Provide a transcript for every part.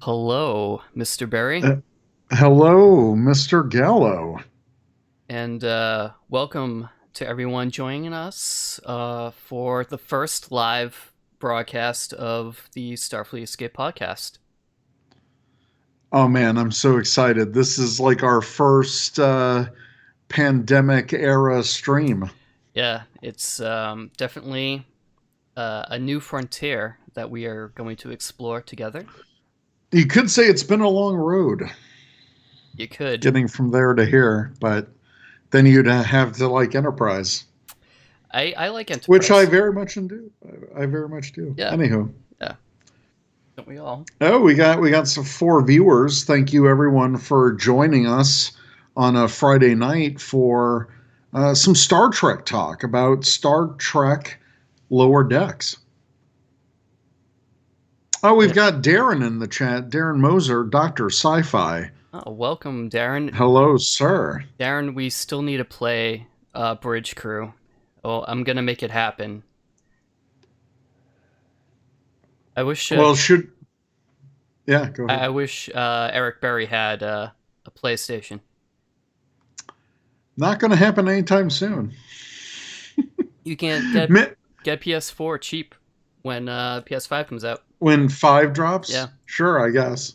Hello, Mr. Berry, Hello, Mr. Gallo. and welcome to everyone joining us for the first live broadcast of the Starfleet Escape Podcast. Oh man, I'm so excited. This is like our first pandemic era stream. Yeah, it's definitely a new frontier that we are going to explore together. You could say it's been a long road You could. getting from there to here, but then you'd have to like Enterprise, I like which I Enterprise. very much do. I very much do. Yeah, Anywho, yeah, don't we all? oh, we got some 4 viewers. Thank you everyone for joining us on a Friday night for some Star Trek talk about Star Trek Lower Decks. Oh, we've Yeah. got Darren in the chat. Darren Moser, Dr. Sci-Fi. Oh, welcome, Darren. Hello, sir. Darren, we still need to play Bridge Crew. Oh, I'm gonna make it happen. I wish. Well, yeah, go I ahead. wish Eric Berry had a PlayStation. Not going to happen anytime soon. You can't get PS4 cheap when PS5 comes out. When 5 drops? Yeah. Sure, I guess.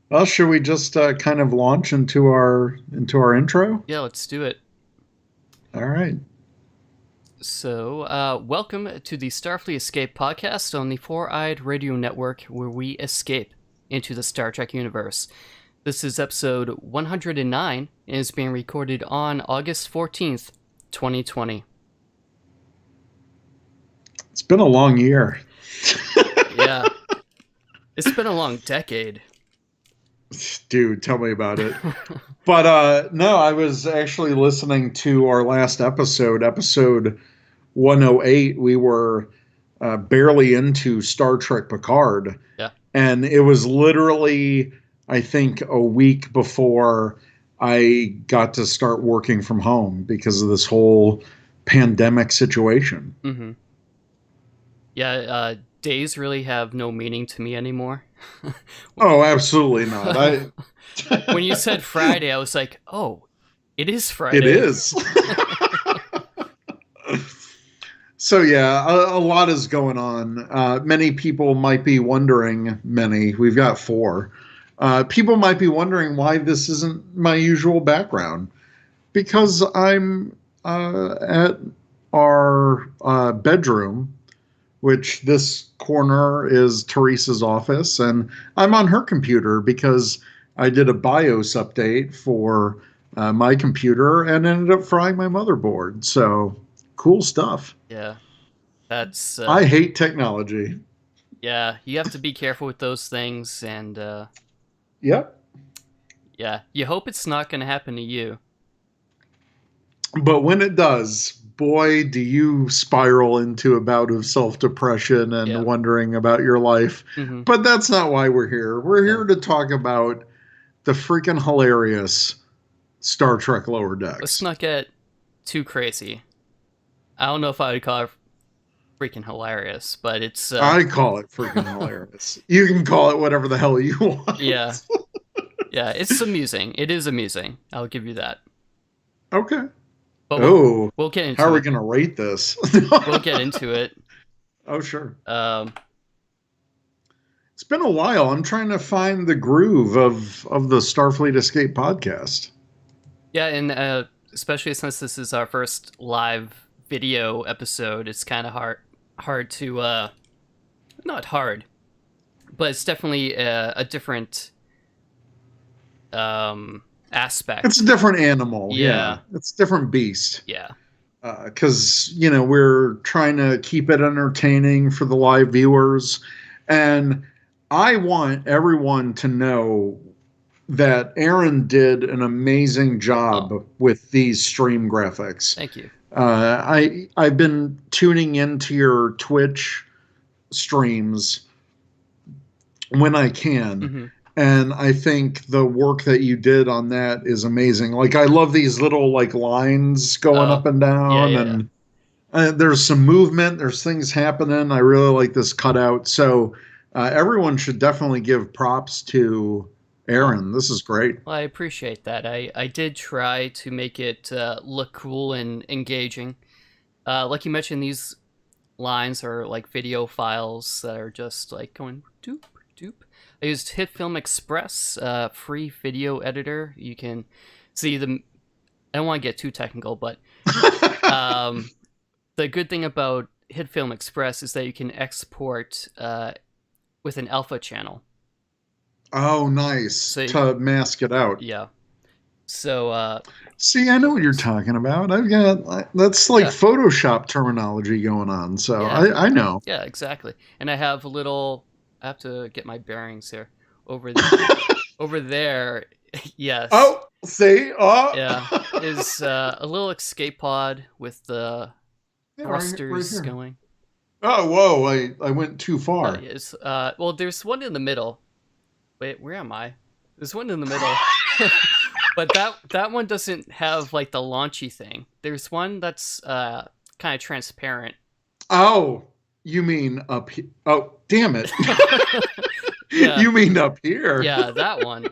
Well, should we just kind of launch into our intro? Yeah, let's do it. All right. So, welcome to the Starfleet Escape Podcast on the Four-Eyed Radio Network, where we escape into the Star Trek universe. This is episode 109 and is being recorded on August 14th, 2020. It's been a long year. Yeah. It's been a long decade. Dude, tell me about it. But no, I was actually listening to our last episode 108. We were barely into Star Trek Picard. Yeah. And it was literally, I think, a week before I got to start working from home because of this whole pandemic situation. Mm-hmm. Yeah, days really have no meaning to me anymore. Oh, absolutely not. When you said Friday, I was like, oh, it is Friday. It is. So, yeah, a lot is going on. Many people might be wondering, we've got 4. People might be wondering why this isn't my usual background. Because I'm at our bedroom, which this corner is Teresa's office, and I'm on her computer because I did a BIOS update for my computer and ended up frying my motherboard. So cool stuff. Yeah, that's. I hate technology. Yeah, you have to be careful with those things, and Yep. yeah, you hope it's not going to happen to you. But when it does, boy, do you spiral into a bout of self-depression and wondering about your life. Mm-hmm. But that's not why we're here. We're here to talk about the freaking hilarious Star Trek Lower Decks. Let's not get too crazy. I don't know if I would call it freaking hilarious, but it's... I call it freaking hilarious. You can call it whatever the hell you want. Yeah. Yeah, it's amusing. It is amusing. I'll give you that. Okay. But we'll get into it. How are we going to rate this? We'll get into it. Oh, sure. It's been a while. I'm trying to find the groove of the Starfleet Escape podcast. Yeah, and especially since this is our first live video episode, it's kind of hard to not hard, but it's definitely a different aspect. It's a different animal. Yeah. It's a different beast. Yeah. Because, we're trying to keep it entertaining for the live viewers. And I want everyone to know that Aaron did an amazing job with these stream graphics. Thank you. I've been tuning into your Twitch streams when I can. Mm-hmm. And I think the work that you did on that is amazing. Like, I love these little like lines going up and down, There's some movement. There's things happening. I really like this cutout. So everyone should definitely give props to Aaron. This is great. Well, I appreciate that. I did try to make it look cool and engaging. Like you mentioned, these lines are like video files that are just like going doop doop. I used HitFilm Express, free video editor. You can see the. I don't want to get too technical, but the good thing about HitFilm Express is that you can export with an alpha channel. Oh, nice. So, to mask it out. Yeah. So see, I know what you're talking about. That's like Photoshop terminology going on. So yeah. I know. Yeah, exactly. And I have a little. I have to get my bearings here. Over there. Yes. Oh, see. Oh. Yeah. Is a little escape pod with the thrusters right going. Oh, whoa! I went too far. Yes. Well, there's one in the middle. Wait, where am I? There's one in the middle. But that one doesn't have like the launchy thing. There's one that's kind of transparent. Oh, you mean up here? Oh, damn it! Yeah. You mean up here? Yeah, that one.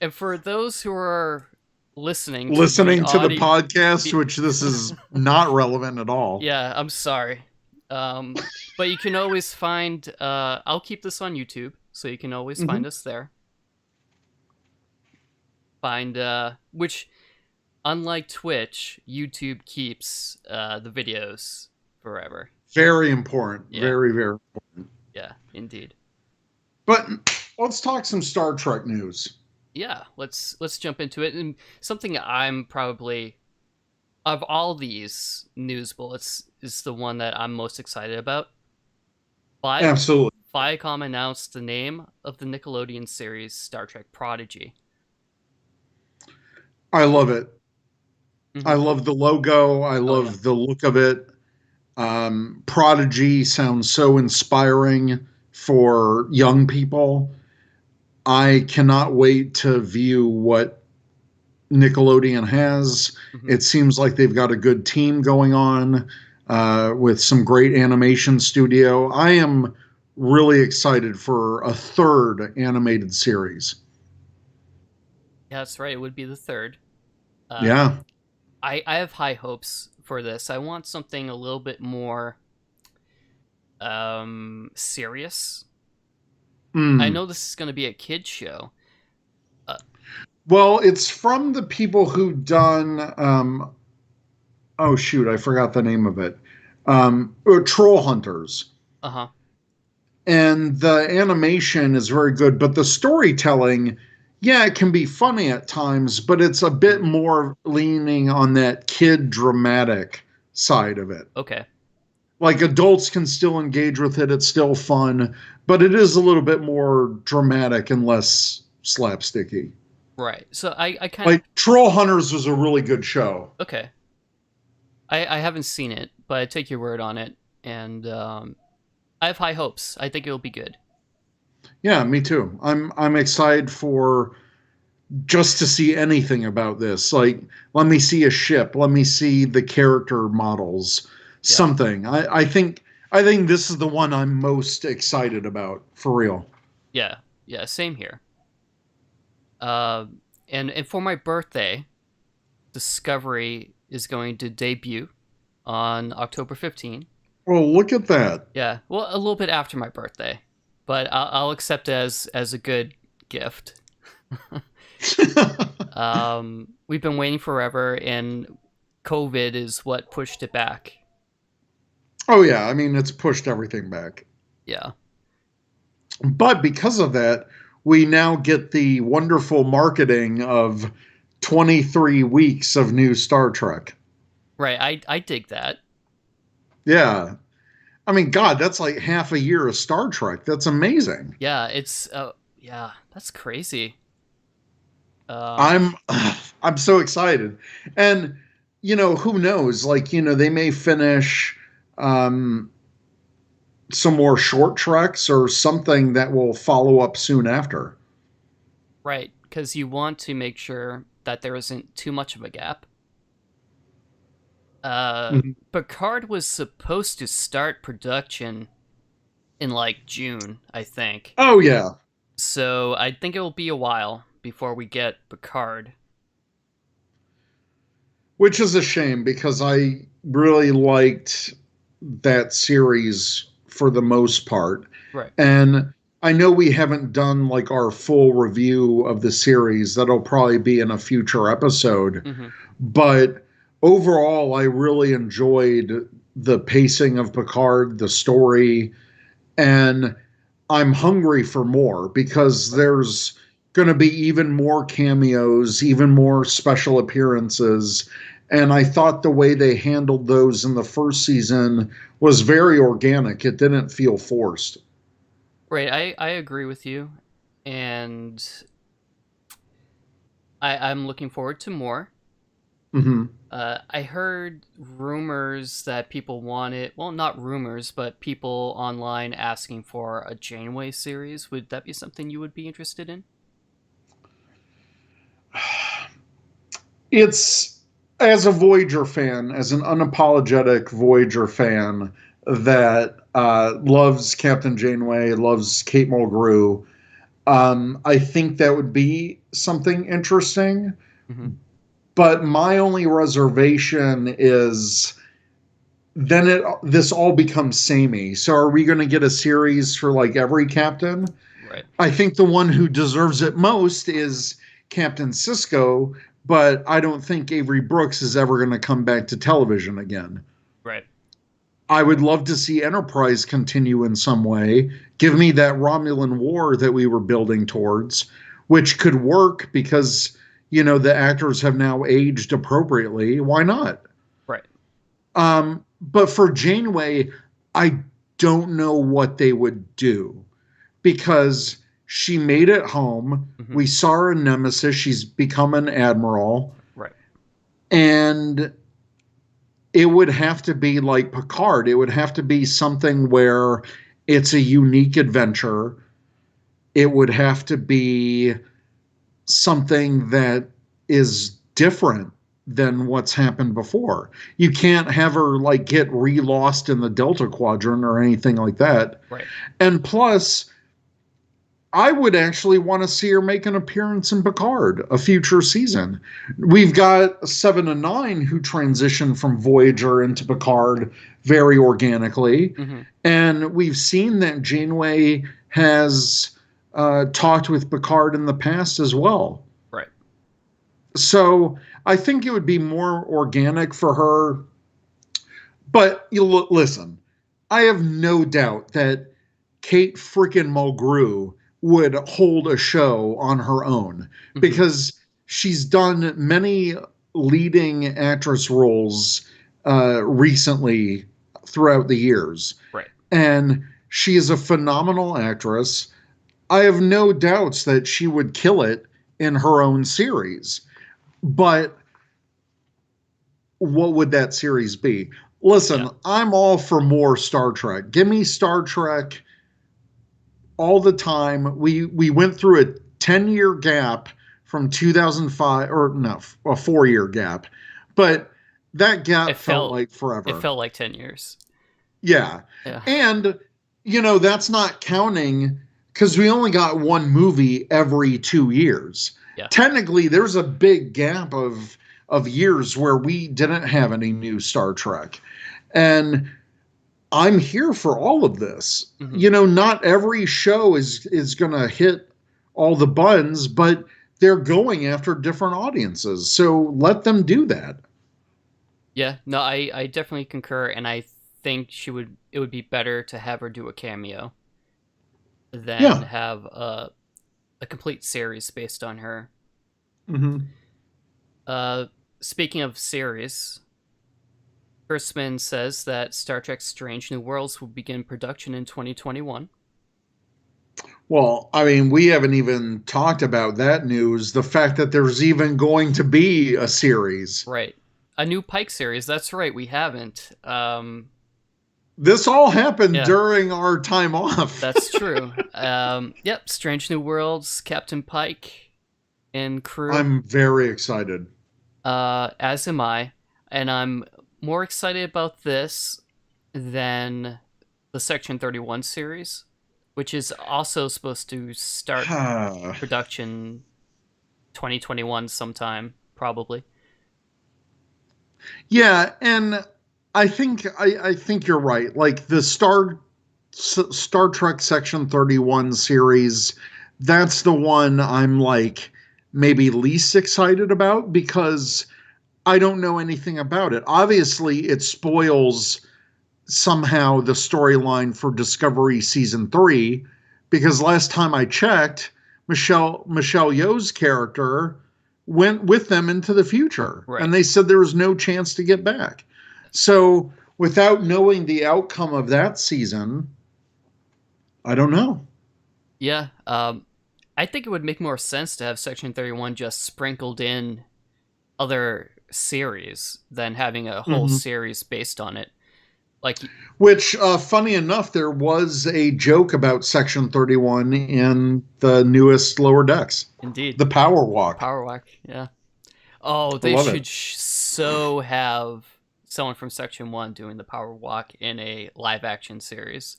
And for those who are listening to the podcast, which this is not relevant at all. Yeah, I'm sorry. But you can always find. I'll keep this on YouTube, so you can always find us there. Find which, unlike Twitch, YouTube keeps the videos forever. Very important. Yeah. Very, very important. Yeah, indeed. But let's talk some Star Trek news. Yeah, let's jump into it. And something I'm probably, of all these news bullets, is the one that I'm most excited about. Absolutely. Viacom announced the name of the Nickelodeon series Star Trek Prodigy. I love it. I love the logo. I love the look of it. Prodigy sounds so inspiring for young people. I cannot wait to view what Nickelodeon has. It seems like they've got a good team going on with some great animation studio. I am really excited for a third animated series. Yeah, that's right. It would be the third. Yeah. I have high hopes for this. I want something a little bit more serious. I know this is going to be a kid's show. Well, it's from the people who done oh shoot, I forgot the name of it. Troll Hunters. Uh-huh. And the animation is very good, but the storytelling, yeah, it can be funny at times, but it's a bit more leaning on that kid dramatic side of it. Okay. Like adults can still engage with it. It's still fun, but it is a little bit more dramatic and less slapsticky. Right. So I kind of... Like Troll Hunters was a really good show. Okay. I haven't seen it, but I take your word on it. And I have high hopes. I think it'll be good. Yeah, me too. I'm excited for just to see anything about this. Like, let me see a ship. Let me see the character models. Yeah. Something. I think this is the one I'm most excited about, for real. Yeah. Yeah, same here. And for my birthday, Discovery is going to debut on October 15th. Well, look at that. Yeah. Well, a little bit after my birthday, but I'll accept it as a good gift. We've been waiting forever, and COVID is what pushed it back. Oh, yeah. I mean, it's pushed everything back. Yeah. But because of that, we now get the wonderful marketing of 23 weeks of new Star Trek. Right. I dig that. Yeah. I mean, God, that's like half a year of Star Trek. That's amazing. Yeah, it's yeah, that's crazy. I'm so excited. And you know, who knows? Like, you know, they may finish some more short treks or something that will follow up soon after. Right, because you want to make sure that there isn't too much of a gap. Picard was supposed to start production in like June, I think. Oh yeah. So I think it will be a while before we get Picard. Which is a shame because I really liked that series for the most part. Right. And I know we haven't done like our full review of the series. That'll probably be in a future episode. Mm-hmm. But overall, I really enjoyed the pacing of Picard, the story, and I'm hungry for more because there's going to be even more cameos, even more special appearances. And I thought the way they handled those in the first season was very organic. It didn't feel forced. Right, I agree with you. And I'm looking forward to more. Mm-hmm. I heard rumors that people wanted, well, not rumors, but people online asking for a Janeway series. Would that be something you would be interested in? It's, as a Voyager fan, as an unapologetic Voyager fan that loves Captain Janeway, loves Kate Mulgrew, I think that would be something interesting. Mm-hmm. But my only reservation is then this all becomes samey. So are we going to get a series for like every captain? Right. I think the one who deserves it most is Captain Sisko, but I don't think Avery Brooks is ever going to come back to television again. Right. I would love to see Enterprise continue in some way. Give me that Romulan war that we were building towards, which could work because, the actors have now aged appropriately. Why not? Right. But for Janeway, I don't know what they would do because she made it home. Mm-hmm. We saw her in Nemesis. She's become an admiral. Right. And it would have to be like Picard. It would have to be something where it's a unique adventure. It would have to be something that is different than what's happened before. You can't have her like get re-lost in the Delta Quadrant or anything like that. Right. And plus, I would actually want to see her make an appearance in Picard, a future season. We've got 7 and 9 who transitioned from Voyager into Picard very organically. Mm-hmm. And we've seen that Janeway has talked with Picard in the past as well. Right. So I think it would be more organic for her. But listen, I have no doubt that Kate freaking Mulgrew would hold a show on her own because she's done many leading actress roles recently throughout the years. Right. And she is a phenomenal actress. I have no doubts that she would kill it in her own series. But what would that series be? Listen, I'm all for more Star Trek. Give me Star Trek all the time. We went through a 10-year gap from 2005, or no, a 4-year gap. But that gap felt like forever. It felt like 10 years. Yeah. And, that's not counting because we only got one movie every 2 years. Yeah. Technically, there's a big gap of years where we didn't have any new Star Trek. And I'm here for all of this. Mm-hmm. Not every show is going to hit all the buttons, but they're going after different audiences. So let them do that. Yeah, no, I definitely concur. And I think it would be better to have her do a cameo than have a complete series based on her. Mm-hmm. Speaking of series, Kurtzman says that Star Trek Strange New Worlds will begin production in 2021. Well, I mean, we haven't even talked about that news. The fact that there's even going to be a series. Right. A new Pike series. That's right. We haven't. This all happened during our time off. That's true. Yep. Strange New Worlds, Captain Pike, and crew. I'm very excited. As am I. And I'm more excited about this than the Section 31 series, which is also supposed to start production 2021 sometime, probably. Yeah, and I think you're right. Like the Star Trek Section 31 series, that's the one I'm like maybe least excited about because I don't know anything about it. Obviously, it spoils somehow the storyline for Discovery season 3 because last time I checked, Michelle Yeoh's character went with them into the future, Right. and they said there was no chance to get back. So, without knowing the outcome of that season, I don't know. Yeah, I think it would make more sense to have Section 31 just sprinkled in other series than having a whole series based on it. Like, which, funny enough, there was a joke about Section 31 in the newest Lower Decks. Indeed. The Power Walk. Power Walk, yeah. Oh, they should so have someone from Section 1 doing the Power Walk in a live-action series.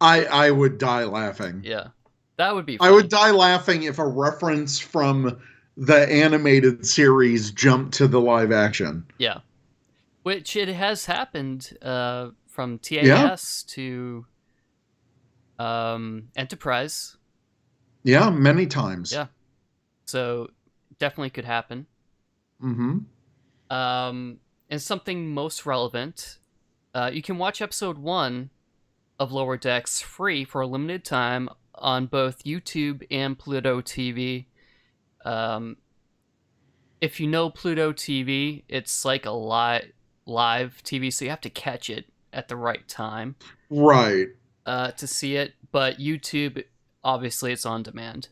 I would die laughing. Yeah, that would be funny. I would die laughing if a reference from the animated series jumped to the live action. Yeah. Which it has happened from TAS to Enterprise. Yeah, many times. Yeah. So definitely could happen. Mm-hmm. And something most relevant, you can watch episode 1 of Lower Decks free for a limited time on both YouTube and Pluto TV. If you know Pluto TV, it's like a live TV, so you have to catch it at the right time. Right. To see it, but YouTube, obviously, it's on demand.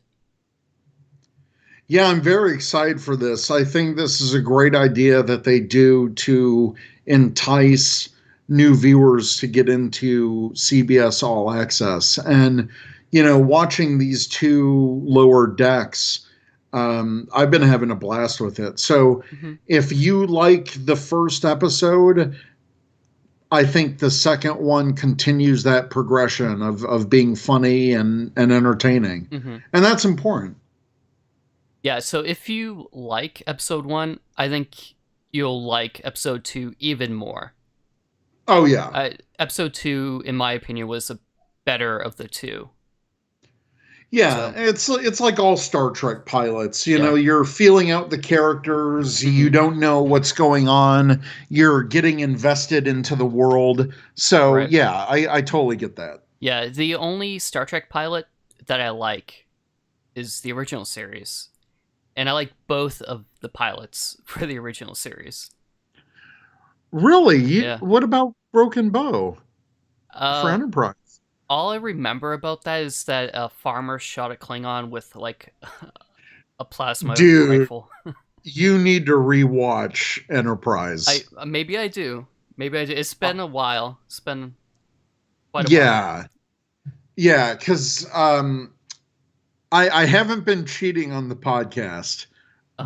Yeah, I'm very excited for this. I think this is a great idea that they do to entice new viewers to get into CBS All Access. And, watching these two Lower Decks, I've been having a blast with it. So if you like the first episode, I think the second one continues that progression of being funny and entertaining. And that's important. Yeah, so if you like episode 1, I think you'll like episode 2 even more. Oh, yeah. Episode 2, in my opinion, was the better of the two. Yeah, it's like all Star Trek pilots. You're feeling out the characters. You don't know what's going on. You're getting invested into the world. So, right. Yeah, I totally get that. Yeah, the only Star Trek pilot that I like is the original series. And I like both of the pilots for the original series. Really? Yeah. What about Broken Bow for Enterprise? All I remember about that is that a farmer shot a Klingon with like a plasma rifle. You need to rewatch Enterprise. Maybe I do. It's been a while. It's been quite a while. Yeah, because I haven't been cheating on the podcast,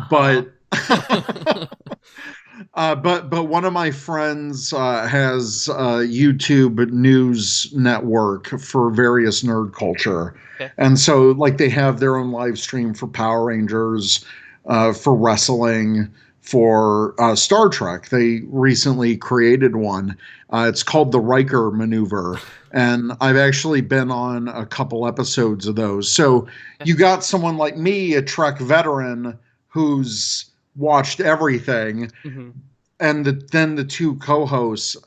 but but one of my friends has a YouTube news network for various nerd culture. Okay. And so like they have their own live stream for Power Rangers, for wrestling, for Star Trek. They recently created one. It's called the Riker Maneuver. And I've actually been on a couple episodes of those. So you got someone like me, a Trek veteran, who's watched everything. And then the two co-hosts,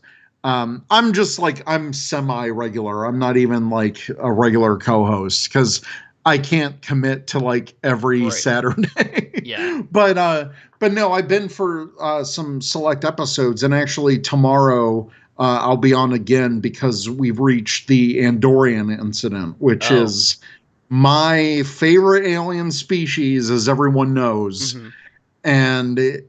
I'm just like, I'm semi-regular. I'm not even like a regular co-host because I can't commit to like every Saturday. Yeah. But no, I've been for some select episodes, and actually tomorrow I'll be on again because we've reached the Andorian incident, which is my favorite alien species, as everyone knows. And it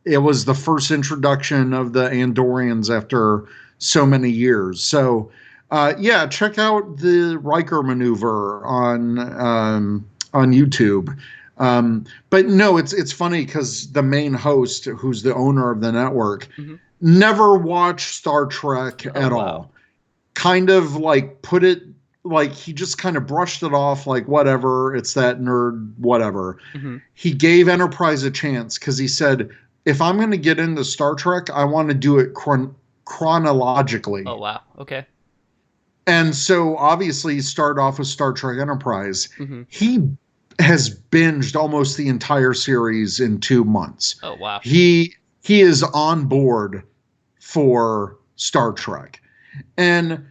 was the first introduction of the Andorians after so many years. So, check out the Riker Maneuver on YouTube. But no, it's funny because the main host, who's the owner of the network, Mm-hmm. never watched Star Trek Oh, at wow. all. Kind of like put it like he just kind of brushed it off like whatever, it's that nerd whatever. Mm-hmm. He gave Enterprise a chance because he said, if I'm going to get into Star Trek, I want to do it chronologically. Oh, wow. Okay. And so obviously he started off with Star Trek Enterprise. Mm-hmm. He has binged almost the entire series in 2 months. Oh, wow. He is on board for Star Trek. And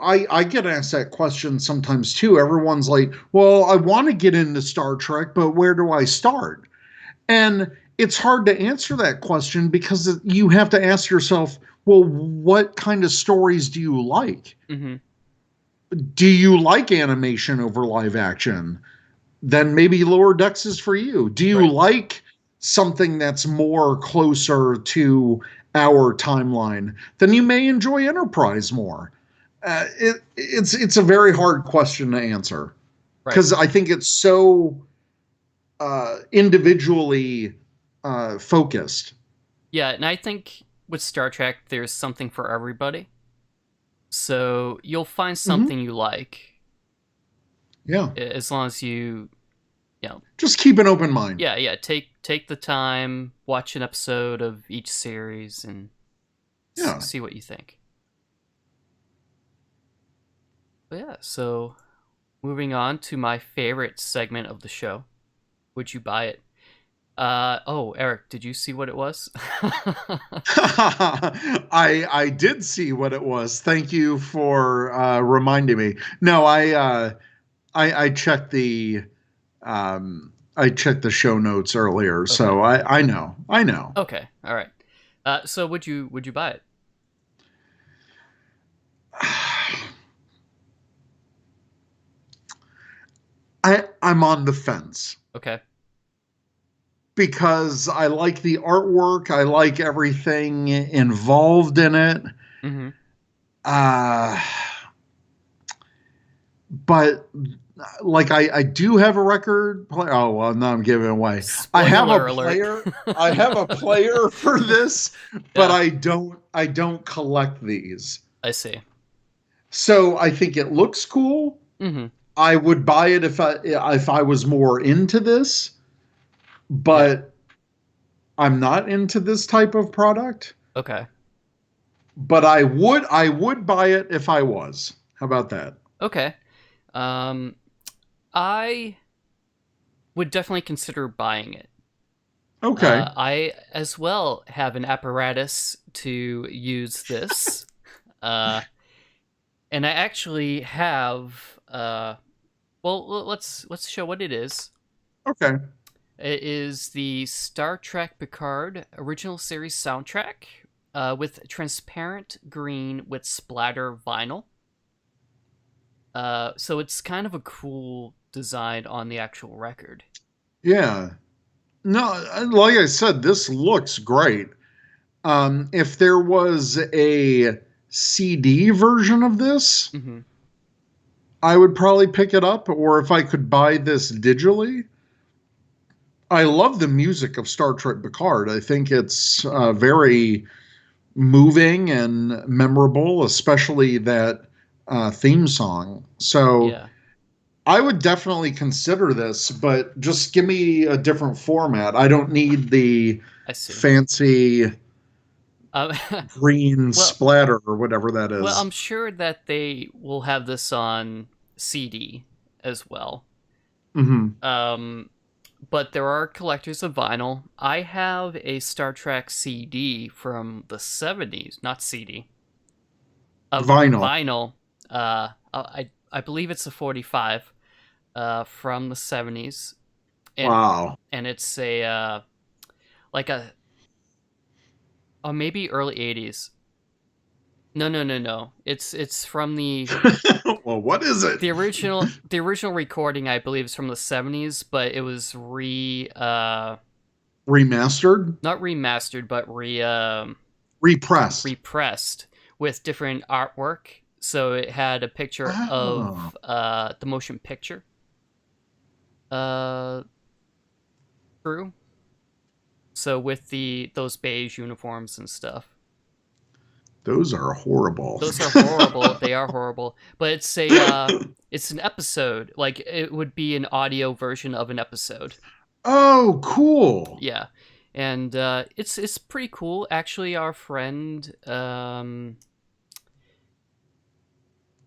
I get asked that question sometimes too. Everyone's like, well, I want to get into Star Trek, but where do I start? And it's hard to answer that question because you have to ask yourself, well, what kind of stories do you like? Mm-hmm. Do you like animation over live action? Then maybe Lower Decks is for you. Do you Right. like something that's more closer to our timeline? Then you may enjoy Enterprise more. It's a very hard question to answer Right. because I think it's so individually focused. Yeah, and I think with Star Trek, there's something for everybody. So you'll find Mm-hmm. something you like, Yeah, as long as you know, just keep an open mind. yeah. Take the time, watch an episode of each series, and Yeah. see what you think. But yeah, so moving on to my favorite segment of the show. Would you buy it? Oh, Eric, did you see what it was? I did see what it was. Thank you for reminding me. No, I checked the I checked the show notes earlier, Okay. so I know. Okay. All right. So would you buy it? I'm on the fence Okay. because I like the artwork, I like everything involved in it. Mm-hmm. Uh but like I do have a record player. Oh well, now I'm giving it away. I have a Spoiler alert. player. I have a player for this, but Yeah. I don't collect these. I see. So I think it looks cool. Mm-hmm. I would buy it if I was more into this, Yeah. but I'm not into this type of product. Okay. But I would buy it if I was. How about that? Okay. I would definitely consider buying it. Okay. I as well have an apparatus to use this. And I actually have well, let's show what it is. Okay. It is the Star Trek Picard original series soundtrack with transparent green with splatter vinyl. So it's kind of a cool design on the actual record. Yeah. No, like I said, this looks great. If there was a CD version of this, Mm-hmm. I would probably pick it up, or if I could buy this digitally. I love the music of Star Trek Picard. I think it's very moving and memorable, especially that theme song. So Yeah, I would definitely consider this, but just give me a different format. I don't need the I see. fancy Um, green well, splatter or whatever that well, is. I'm sure that they will have this on CD as well. Hmm. Um, but there are collectors of vinyl. I have a Star Trek CD from the 70s, not CD, of Vinyl. vinyl. I believe it's a 45 from the 70s, and Wow. it's a like a maybe early 80s. No. It's from the Well, what is it? the original recording. I believe is from the 70s, but it was Remastered? not remastered, but Repressed. repressed with different artwork. So it had a picture Oh. of the motion picture. Uh, crew. So with those beige uniforms and stuff. Those are horrible. Those are horrible. They are horrible. But it's an episode. Like it would be an audio version of an episode. Oh, cool. Yeah. And it's pretty cool. Actually, our friend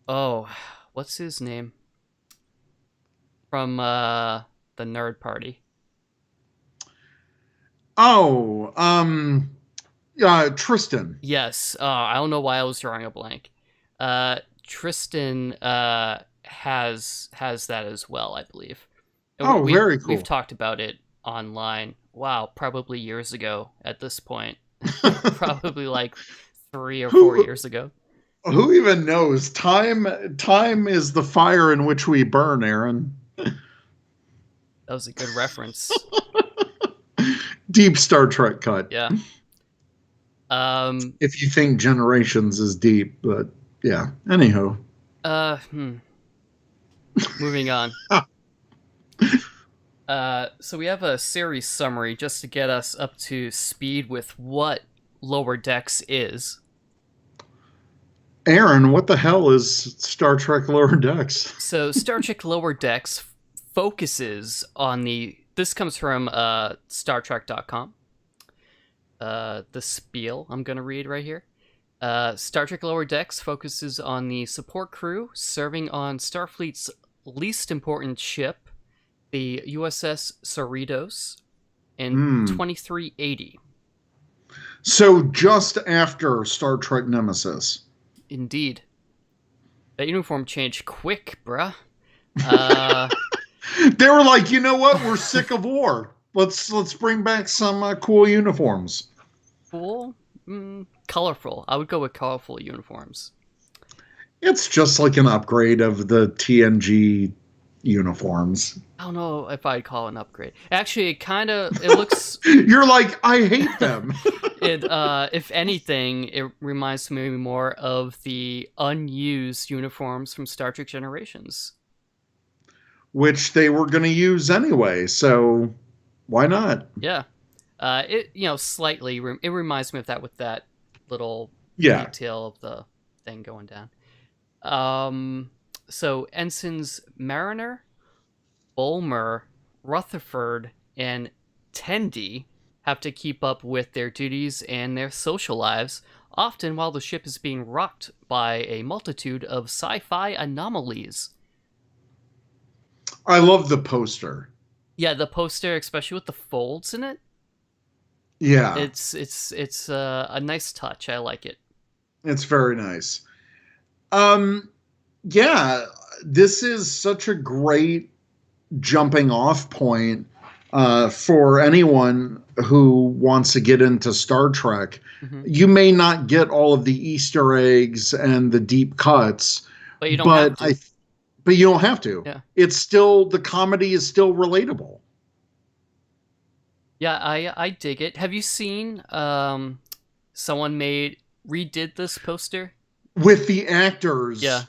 oh, what's his name? From the Nerd Party. Oh, Tristan. Yes. I don't know why I was drawing a blank. Tristan has that as well, I believe. And Oh, very cool. We've talked about it online. Wow, probably years ago at this point. Probably like 3 or 4 years ago. Who even knows? Time is the fire in which we burn, Aaron. That was a good reference. Deep Star Trek cut. Yeah. If you think Generations is deep, but yeah. Anyhow. Moving on. So we have a series summary just to get us up to speed with what Lower Decks is. Aaron, what the hell is Star Trek Lower Decks? So Star Trek Lower Decks focuses on this comes from StarTrek.com. The spiel I'm going to read right here. Star Trek Lower Decks focuses on the support crew serving on Starfleet's least important ship, the USS Cerritos, in 2380. So just after Star Trek Nemesis. Indeed. That uniform changed quick, bruh. They were like, you know what? We're sick of war. Let's bring back some cool uniforms. Cool? Colorful. I would go with colorful uniforms. It's just like an upgrade of the TNG uniforms. I don't know if I'd call it an upgrade. Actually, it looks... You're like, I hate them. If anything, it reminds me more of the unused uniforms from Star Trek Generations. Which they were going to use anyway, so why not? Yeah. Slightly, it reminds me of that with that little detail of the thing going down. So Ensigns Mariner, Bulmer, Rutherford, and Tendi have to keep up with their duties and their social lives, often while the ship is being rocked by a multitude of sci-fi anomalies. I love the poster. Yeah, the poster, especially with the folds in it. Yeah. It's a nice touch. I like it. It's very nice. Yeah, this is such a great jumping off point for anyone who wants to get into Star Trek. Mm-hmm. You may not get all of the Easter eggs and the deep cuts, but you don't have to. But you don't have to. Yeah. It's still, the comedy is still relatable. Yeah, I dig it. Have you seen someone redid this poster? With the actors. Yeah.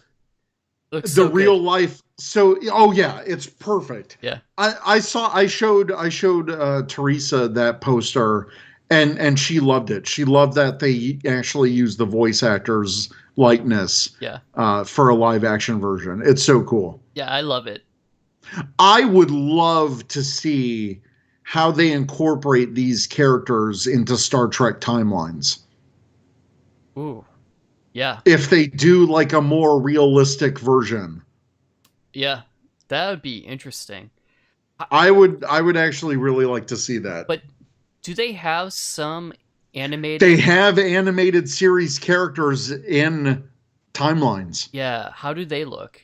Looks the so real good. life. So, oh yeah, it's perfect. Yeah. I showed Teresa that poster and she loved it. She loved that they actually used the voice actors' likeness for a live action version. It's so cool. Yeah, I love it. I would love to see how they incorporate these characters into Star Trek timelines. Ooh. Yeah. If they do like a more realistic version. Yeah. That would be interesting. I would actually really like to see that. But do they have some animated... They have animated series characters in timelines. Yeah. How do they look?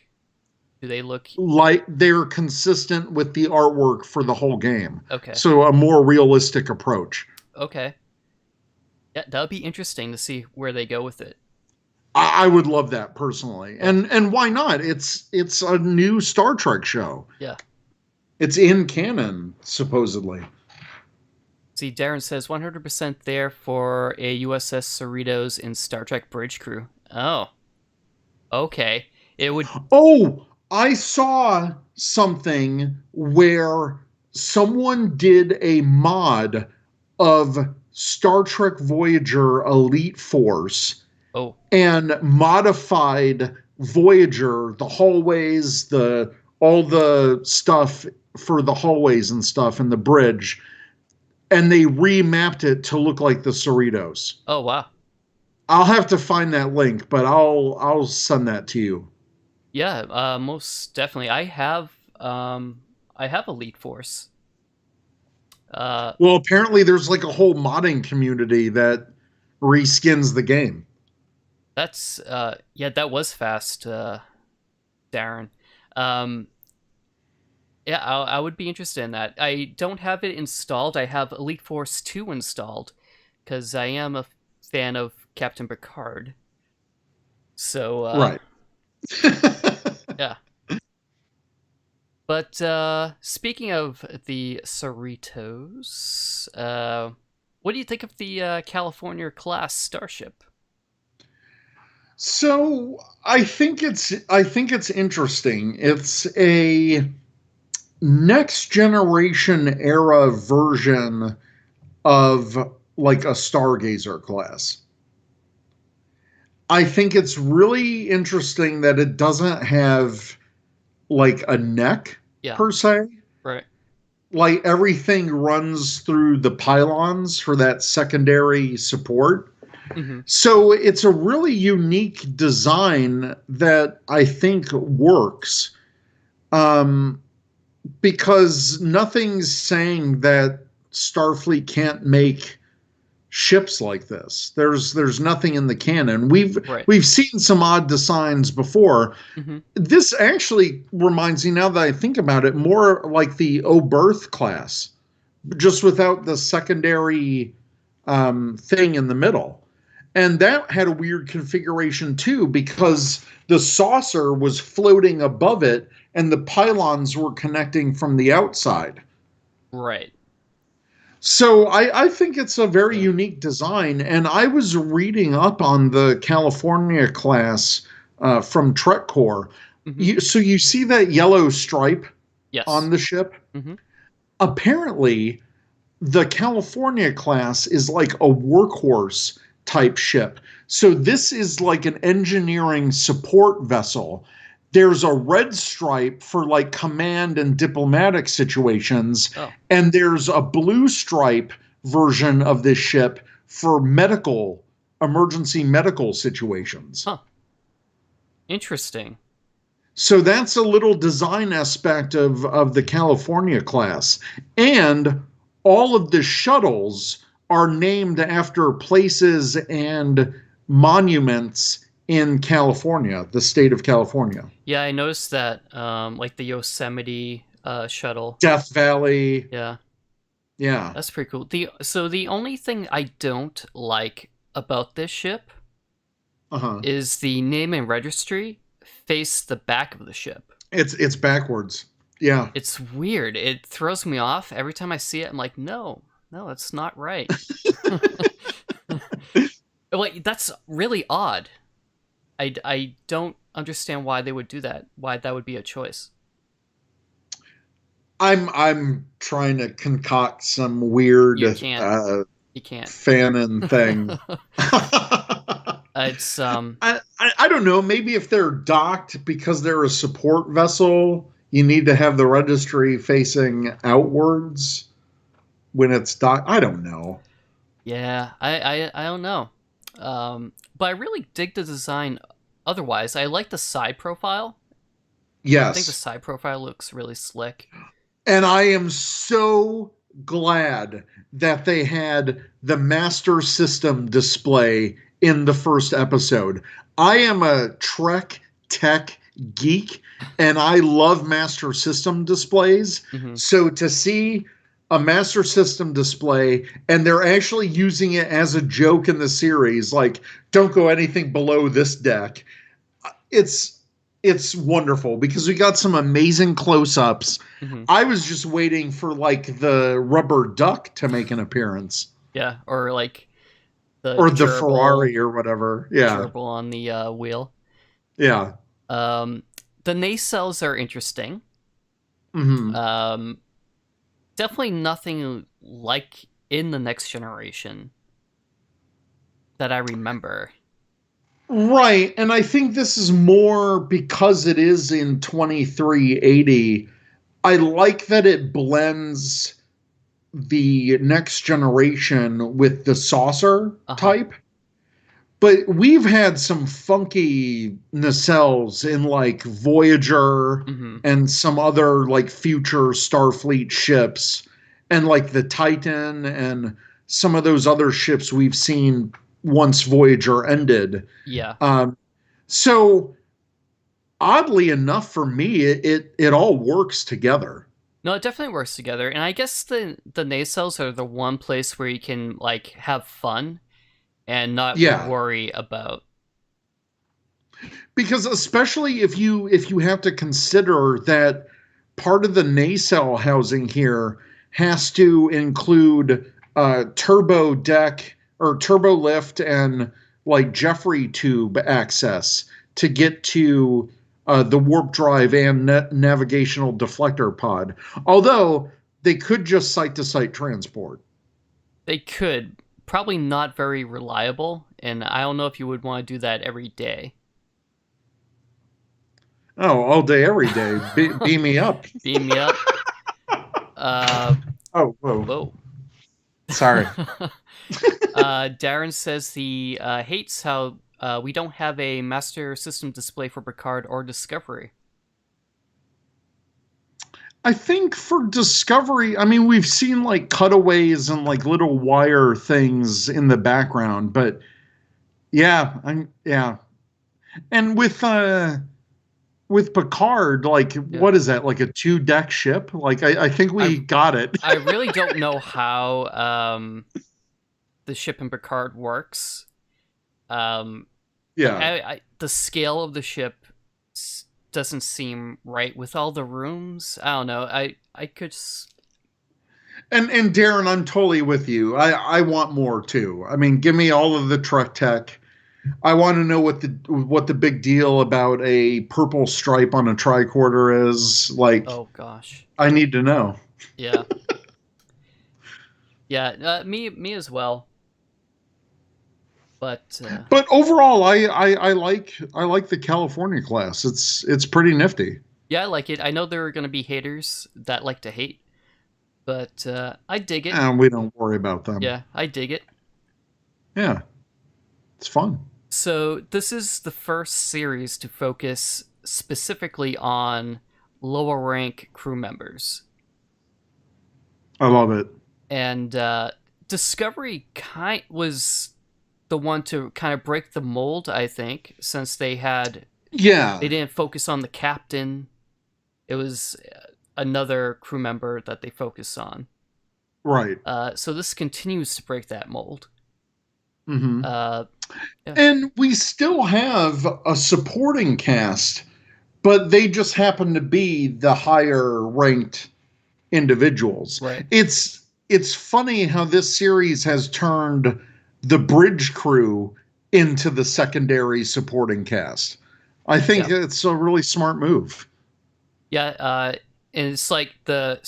Do they look... like they're consistent with the artwork for the whole game. Okay. So a more realistic approach. Okay. Yeah, that would be interesting to see where they go with it. I would love that personally. And why not? It's a new Star Trek show. Yeah. It's in canon, supposedly. See, Darren says 100% there for a USS Cerritos in Star Trek Bridge Crew. Oh. Okay. It would... Oh, I saw something where someone did a mod of Star Trek Voyager Elite Force and modified Voyager, the hallways, all the stuff for the hallways and stuff and the bridge, and they remapped it to look like the Cerritos. Oh, wow. I'll have to find that link, but I'll send that to you. Yeah, most definitely. I have Elite Force. Well, apparently there's like a whole modding community that reskins the game. That's that was fast, Darren. Yeah, I would be interested in that. I don't have it installed. I have Elite Force 2 installed because I am a fan of Captain Picard. So right. Yeah. But speaking of the Cerritos, what do you think of the California class starship? So I think it's interesting. It's a next generation era version of like a Stargazer class. I think it's really interesting that it doesn't have like a neck per se. Right. Like everything runs through the pylons for that secondary support. Mm-hmm. So it's a really unique design that I think works. Because nothing's saying that Starfleet can't make ships like this. There's nothing in the canon. We've seen some odd designs before. Mm-hmm. This actually reminds me, now that I think about it, more like the Oberth class, just without the secondary thing in the middle. And that had a weird configuration too, because the saucer was floating above it and the pylons were connecting from the outside. Right. So I think it's a very unique design. And I was reading up on the California class from Trek Core. Mm-hmm. So you see that yellow stripe on the ship? Mm-hmm. Apparently, the California class is like a workhorse type ship. So this is like an engineering support vessel. There's a red stripe for like command and diplomatic situations. And there's a blue stripe version of this ship for emergency medical situations. Huh. Interesting. So that's a little design aspect of the California class. And all of the shuttles are named after places and monuments in California, the state of California. Yeah, I noticed that, like the Yosemite shuttle. Death Valley. Yeah. Yeah. That's pretty cool. So the only thing I don't like about this ship is the name and registry face the back of the ship. It's backwards. Yeah. It's weird. It throws me off. Every time I see it, I'm like, no, that's not right. Like, that's really odd. I don't understand why they would do that. Why that would be a choice. I'm trying to concoct some weird You can't. fanon thing. It's I don't know. Maybe if they're docked because they're a support vessel, you need to have the registry facing outwards when it's docked. I don't know. Yeah, I don't know. But I really dig the design. Otherwise, I like the side profile. Yes, I think the side profile looks really slick. And I am so glad that they had the Master System display in the first episode. I am a Trek tech geek, and I love Master System displays. Mm-hmm. So to see a Master System display, and they're actually using it as a joke in the series, like, don't go anything below this deck. It's wonderful because we got some amazing close-ups. Mm-hmm. I was just waiting for like the rubber duck to make an appearance. Yeah, or like the Ferrari or whatever. Yeah, gerbil on the wheel. Yeah. The nacelles are interesting. Um, definitely nothing like in the Next Generation that I remember. Right, and I think this is more because it is in 2380. I like that it blends the Next Generation with the saucer type. But we've had some funky nacelles in like Voyager and some other like future Starfleet ships and like the Titan and some of those other ships we've seen once Voyager ended. Yeah. So oddly enough for me, it all works together. No, it definitely works together. And I guess the nacelles are the one place where you can like have fun and not worry about. Because especially if you have to consider that part of the nacelle housing here has to include turbo deck or turbo lift and like Jeffrey tube access to get to the warp drive and navigational deflector pod. Although they could just site-to-site transport. They could. Probably not very reliable, and I don't know if you would want to do that every day. Oh, all day, every day. Beam me up. Beam me up. Oh, whoa. Whoa. Sorry. Darren says he hates how we don't have a master system display for Picard or Discovery. I think for Discovery, I mean, we've seen like cutaways and like little wire things in the background, but yeah. And with Picard, like, what is that? Like a 2-deck ship? Like, I think we got it. I really don't know how the ship in Picard works. The scale of the ship doesn't seem right with all the rooms. I don't know. I could just... And Darren, I'm totally with you. I want more too. I mean, give me all of the truck tech. I want to know what the big deal about a purple stripe on a tricorder is. Like, oh gosh, I need to know. Yeah, yeah, me as well. But overall, I like the California class. It's pretty nifty. Yeah, I like it. I know there are going to be haters that like to hate, but I dig it. And we don't worry about them. Yeah, I dig it. Yeah, it's fun. So this is the first series to focus specifically on lower rank crew members. I love it. And Discovery was the one to kind of break the mold, I think, since they didn't focus on the captain. It was another crew member that they focused on. Right. So this continues to break that mold. Mm-hmm. And we still have a supporting cast, but they just happen to be the higher ranked individuals. Right. It's funny how this series has turned the bridge crew into the secondary supporting cast. I think it's a really smart move. Yeah, and it's like the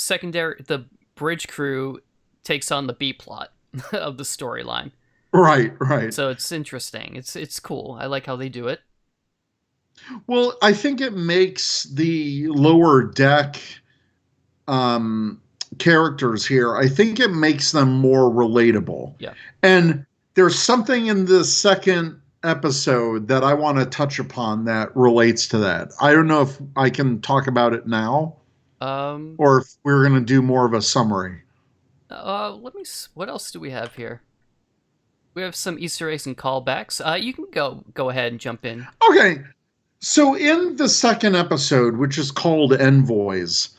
bridge crew takes on the B plot of the storyline. Right. So it's interesting. It's cool. I like how they do it. Well, I think it makes the lower deck characters here, I think it makes them more relatable. Yeah. And there's something in the second episode that I want to touch upon that relates to that. I don't know if I can talk about it now, or if we're going to do more of a summary. What else do we have here? We have some Easter eggs and callbacks. You can go ahead and jump in. Okay. So in the second episode, which is called Envoys,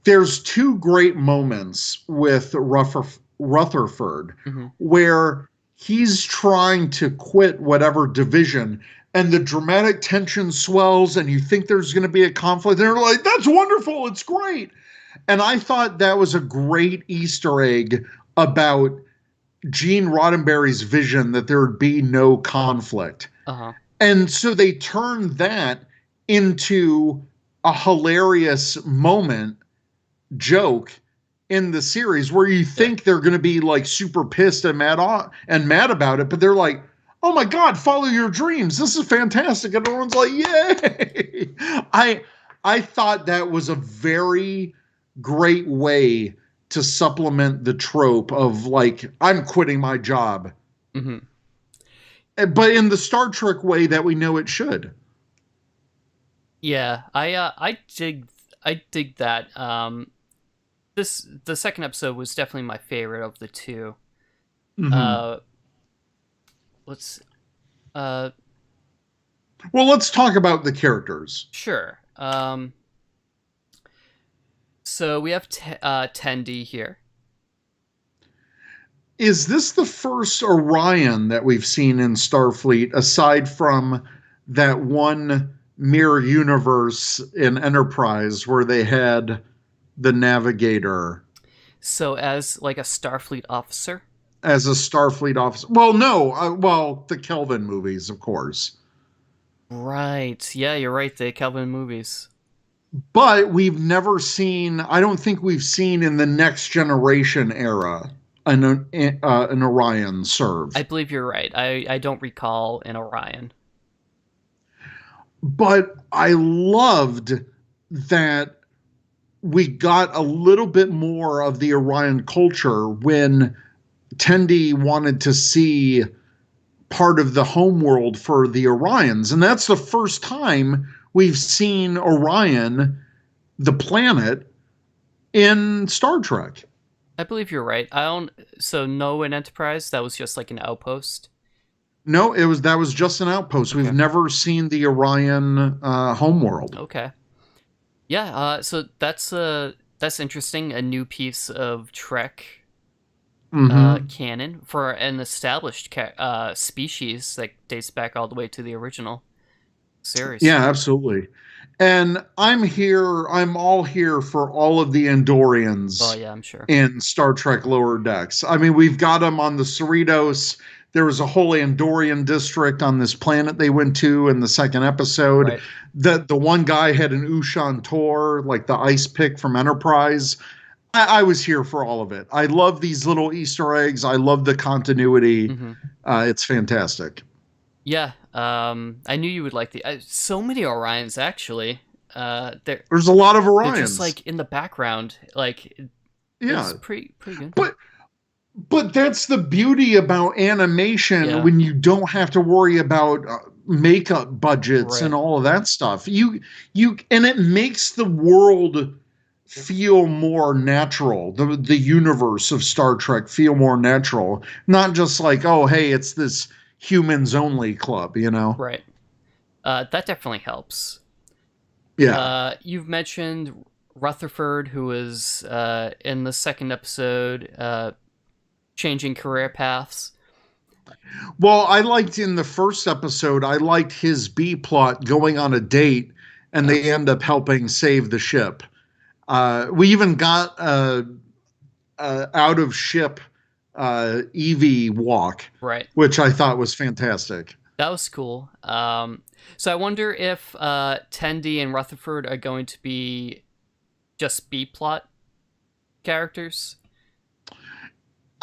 there's two great moments with Rutherford where he's trying to quit whatever division, and the dramatic tension swells, and you think there's going to be a conflict. And they're like, that's wonderful. It's great. And I thought that was a great Easter egg about Gene Roddenberry's vision that there would be no conflict. And so they turned that into a hilarious joke in the series where you think they're going to be like super pissed and mad about it, but they're like, "Oh my God, follow your dreams. This is fantastic." And everyone's like, "Yay." I thought that was a very great way to supplement the trope of like, I'm quitting my job. Mm-hmm. But in the Star Trek way that we know it should. Yeah, I dig that. The second episode was definitely my favorite of the two. Mm-hmm. Let's Well, let's talk about the characters. Sure. So we have Tendi here. Is this the first Orion that we've seen in Starfleet, aside from that one mirror universe in Enterprise where they had the Navigator? So as like a Starfleet officer? As a Starfleet officer. Well, no. The Kelvin movies, of course. Right. Yeah, you're right. The Kelvin movies. But we've never seen, I don't think we've seen in the Next Generation era an Orion serve. I believe you're right. I don't recall an Orion. But I loved that we got a little bit more of the Orion culture when Tendi wanted to see part of the homeworld for the Orions. And that's the first time we've seen Orion, the planet, in Star Trek. I believe you're right. So no in Enterprise, that was just like an outpost? No, that was just an outpost. Okay. We've never seen the Orion homeworld. Okay. Yeah, so that's interesting. A new piece of Trek canon for an established species that dates back all the way to the original series. Yeah, absolutely. And I'm all here for all of the Andorians. Oh yeah, I'm sure. In Star Trek Lower Decks. I mean, we've got them on the Cerritos. There was a whole Andorian district on this planet they went to in the second episode. Right. The one guy had an Ushan Tor, like the ice pick from Enterprise. I was here for all of it. I love these little Easter eggs. I love the continuity. Mm-hmm. It's fantastic. Yeah, I knew you would like so many Orions actually. There's a lot of Orions. They're just like in the background, like yeah, pretty good. But that's the beauty about animation when you don't have to worry about makeup budgets and all of that stuff. And it makes the world feel more natural. The universe of Star Trek feel more natural, not just like, oh, hey, it's this humans only club, you know? Right. That definitely helps. Yeah. You've mentioned Rutherford, who was in the second episode, changing career paths. Well, I liked in the first episode, I liked his B plot going on a date, and they end up helping save the ship. We even got out of ship Evie walk, right? Which I thought was fantastic. That was cool. So I wonder if Tendi and Rutherford are going to be just B plot characters.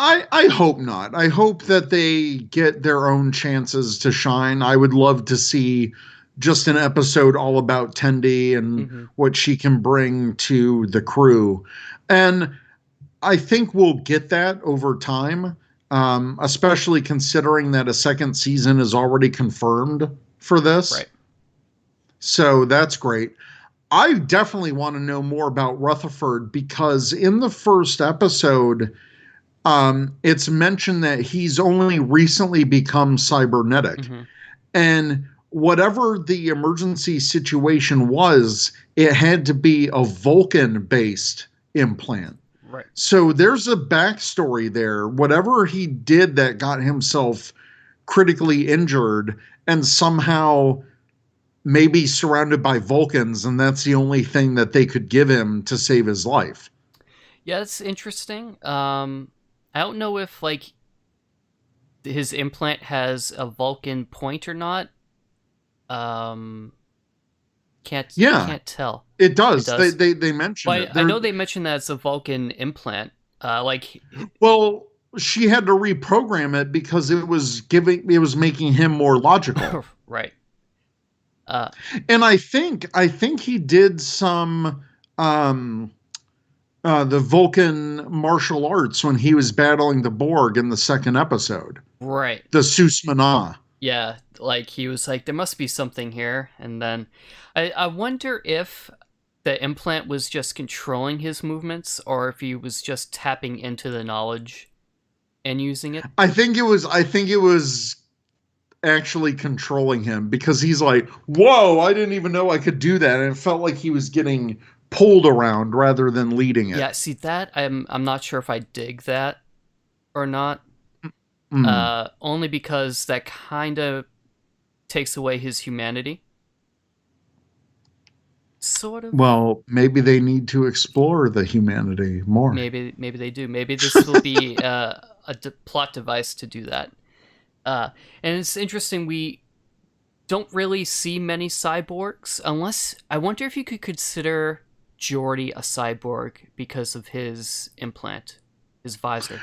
I hope not. I hope that they get their own chances to shine. I would love to see just an episode all about Tendi and what she can bring to the crew. And I think we'll get that over time, especially considering that a second season is already confirmed for this. Right. So that's great. I definitely want to know more about Rutherford because in the first episode, it's mentioned that he's only recently become cybernetic. And whatever the emergency situation was, it had to be a Vulcan-based implant. Right. So there's a backstory there. Whatever he did that got himself critically injured and somehow maybe surrounded by Vulcans, and that's the only thing that they could give him to save his life. Yeah, that's interesting. I don't know if like his implant has a Vulcan point or not. Can't tell. It It does. does. They mention But it. I know they mentioned that it's a Vulcan implant. Like, Well, she had to reprogram it because it was making him more logical. right. Uh, And I think he did some um the Vulcan martial arts when he was battling the Borg in the second episode. right. The Susmana. Yeah, like he was like, there must be something here. And then I wonder if the implant was just controlling his movements or if he was just tapping into the knowledge and using it. I think it was actually controlling him because he's like, whoa, I didn't even know I could do that. And it felt like he was getting pulled around rather than leading it. Yeah, see that I'm not sure if I dig that or not. Mm. Only because that kind of takes away his humanity. Sort of. Well, maybe they need to explore the humanity more. Maybe they do. Maybe this will be plot device to do that. And it's interesting. We don't really see many cyborgs, unless I wonder if you could consider Geordi a cyborg because of his implant, his visor.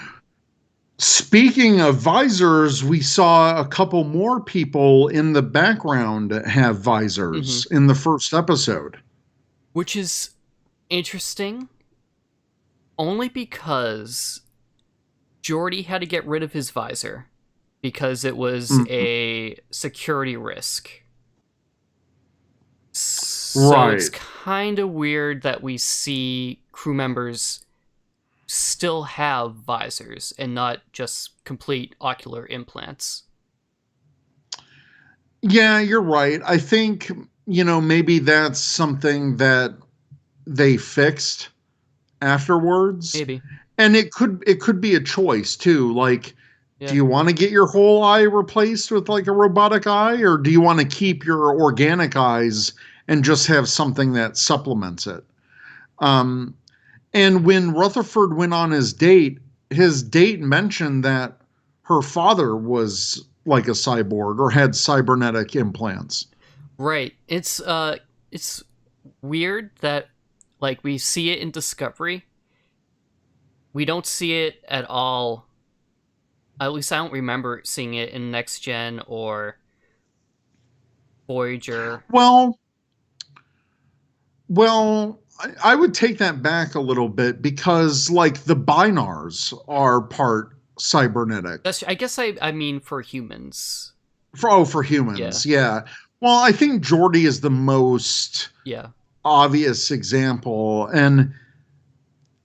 Speaking of visors, we saw a couple more people in the background have visors in the first episode. Which is interesting only because Geordi had to get rid of his visor because it was a security risk. So it's kind of weird that we see crew members still have visors and not just complete ocular implants. Yeah, you're right. I think, maybe that's something that they fixed afterwards. Maybe. And it could be a choice too. Like, Yeah. do you want to get your whole eye replaced with like a robotic eye, or do you want to keep your organic eyes and just have something that supplements it? And when Rutherford went on his date mentioned that her father was like a cyborg or had cybernetic implants. Right. It's weird that like we see it in Discovery. We don't see it at all. At least I don't remember seeing it in Next Gen or Voyager. Well, I would take that back a little bit because like the Binars are part cybernetic. I guess I mean for humans. For humans, yeah. Well, I think Geordi is the most obvious example, and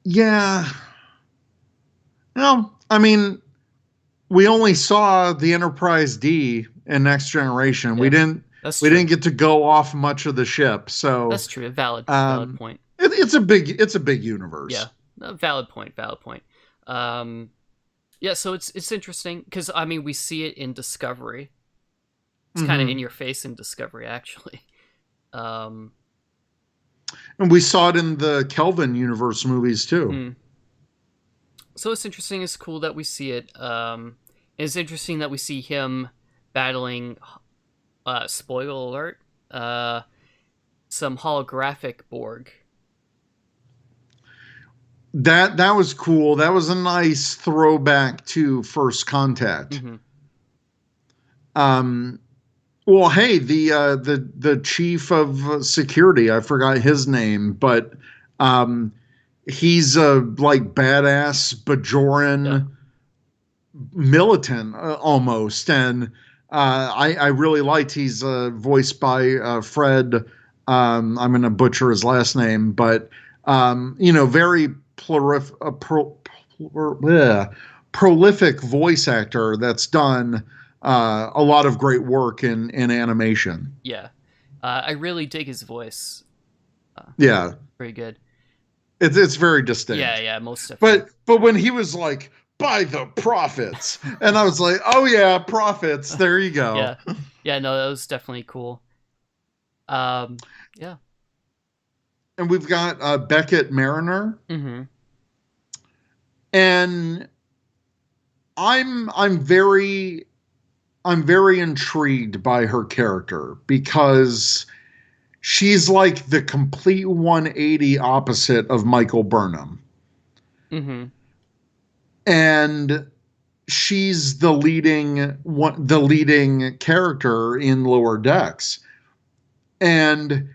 yeah. No, I mean, we only saw the Enterprise D in Next Generation. Yeah. We didn't get to go off much of the ship, so that's true. A valid point. It's a big universe. Yeah, valid point. Yeah, so it's interesting because I mean we see it in Discovery. It's kind of in your face in Discovery, actually. And we saw it in the Kelvin universe movies too. So it's interesting. It's cool that we see it. It's interesting that we see him battling. Spoiler alert. Some holographic Borg. That was cool. That was a nice throwback to First Contact. Well, hey, the chief of security, I forgot his name, but he's a like badass Bajoran militant almost, and I really liked. He's voiced by Fred. I'm going to butcher his last name, but very prolific voice actor that's done a lot of great work in animation. Yeah, I really dig his voice. Very good. It's very distinct. Yeah, most definitely. But when he was like, by the prophets, and I was like, oh yeah, prophets. There you go. Yeah. No, that was definitely cool. Yeah. And we've got Beckett Mariner. And I'm very intrigued by her character because she's like the complete 180 opposite of Michael Burnham. Mm-hmm. And she's the leading character in Lower Decks. And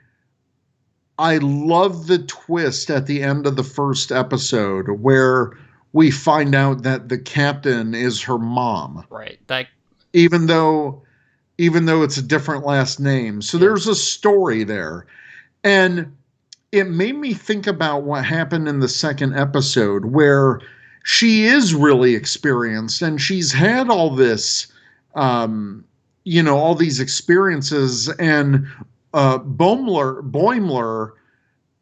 I love the twist at the end of the first episode where we find out that the captain is her mom. Right. Even though it's a different last name. So there's a story there. And it made me think about what happened in the second episode where she is really experienced and she's had all this, all these experiences. And Boimler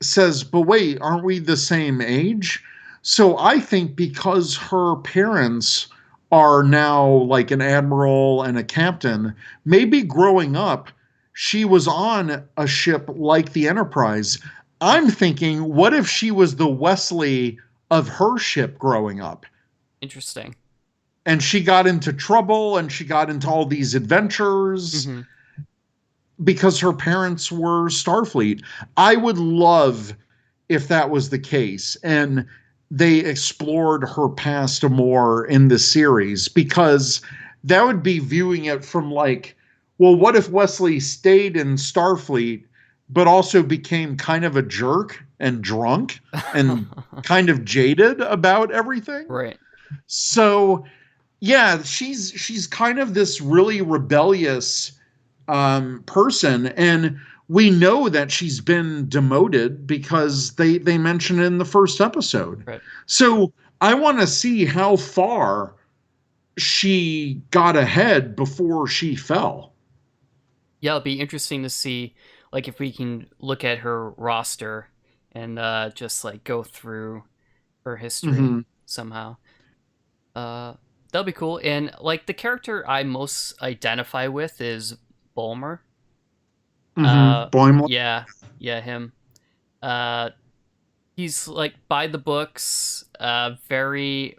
says, but wait, aren't we the same age? So I think because her parents are now like an admiral and a captain, maybe growing up, she was on a ship like the Enterprise. I'm thinking, what if she was the Wesley of her ship growing up? Interesting. And she got into trouble and she got into all these adventures because her parents were Starfleet. I would love if that was the case and they explored her past more in the series, because that would be viewing it from like, well, what if Wesley stayed in Starfleet but also became kind of a jerk and drunk and kind of jaded about everything? Right. So, yeah, she's kind of this really rebellious person, and we know that she's been demoted because they mention it in the first episode. Right. So I want to see how far she got ahead before she fell. Yeah, it'll be interesting to see, like, if we can look at her roster and just like go through her history somehow. That'll be cool. And like the character I most identify with is Bulmer. Boimler. Yeah, him. He's like by the books, very